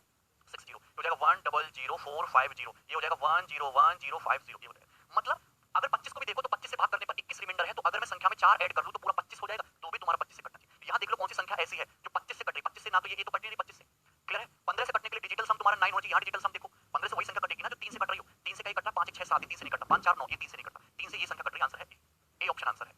ये हो जाएगा 100450, ये हो जाएगा 101050, ये हो जाएगा। मतलब अगर 25 को भी देखो तो 25 से भाग करने पर 21 रिमाइंडर है, तो अगर मैं संख्या में 4 ऐड कर लूं तो पूरा 25 हो जाएगा, तो भी तुम्हारा 25 से कटना चाहिए। यहाँ देख लो कौन सी संख्या ऐसी है जो 25 से कट रही, 25 से ना तो ये तो कट नहीं रही 25 से। क्लियर है? 15 से कटने के लिए डिजिटल सम तुम्हारा 9 होना चाहिए। यहाँ डिजिटल सम देखो, 15 से वही संख्या कटेगी ना जो 3 से कट रही हो, 3 से कहीं कटना, 5 1 6 7, 3 से नहीं कटता, 5 4 9, ये 3 से नहीं कटता, 3 से ये संख्या कट रही है, आंसर है ए ऑप्शन आंसर है।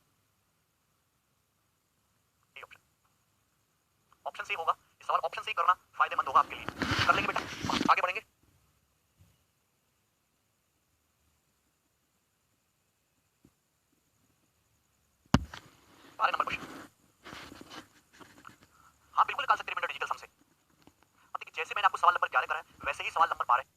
अरे नंबर क्वेश्चन, हाँ बिल्कुल निकाल सकते हैं डिजिटल सम से। अब देखिए जैसे मैंने आपको सवाल नंबर 11 करा है वैसे ही सवाल नंबर 12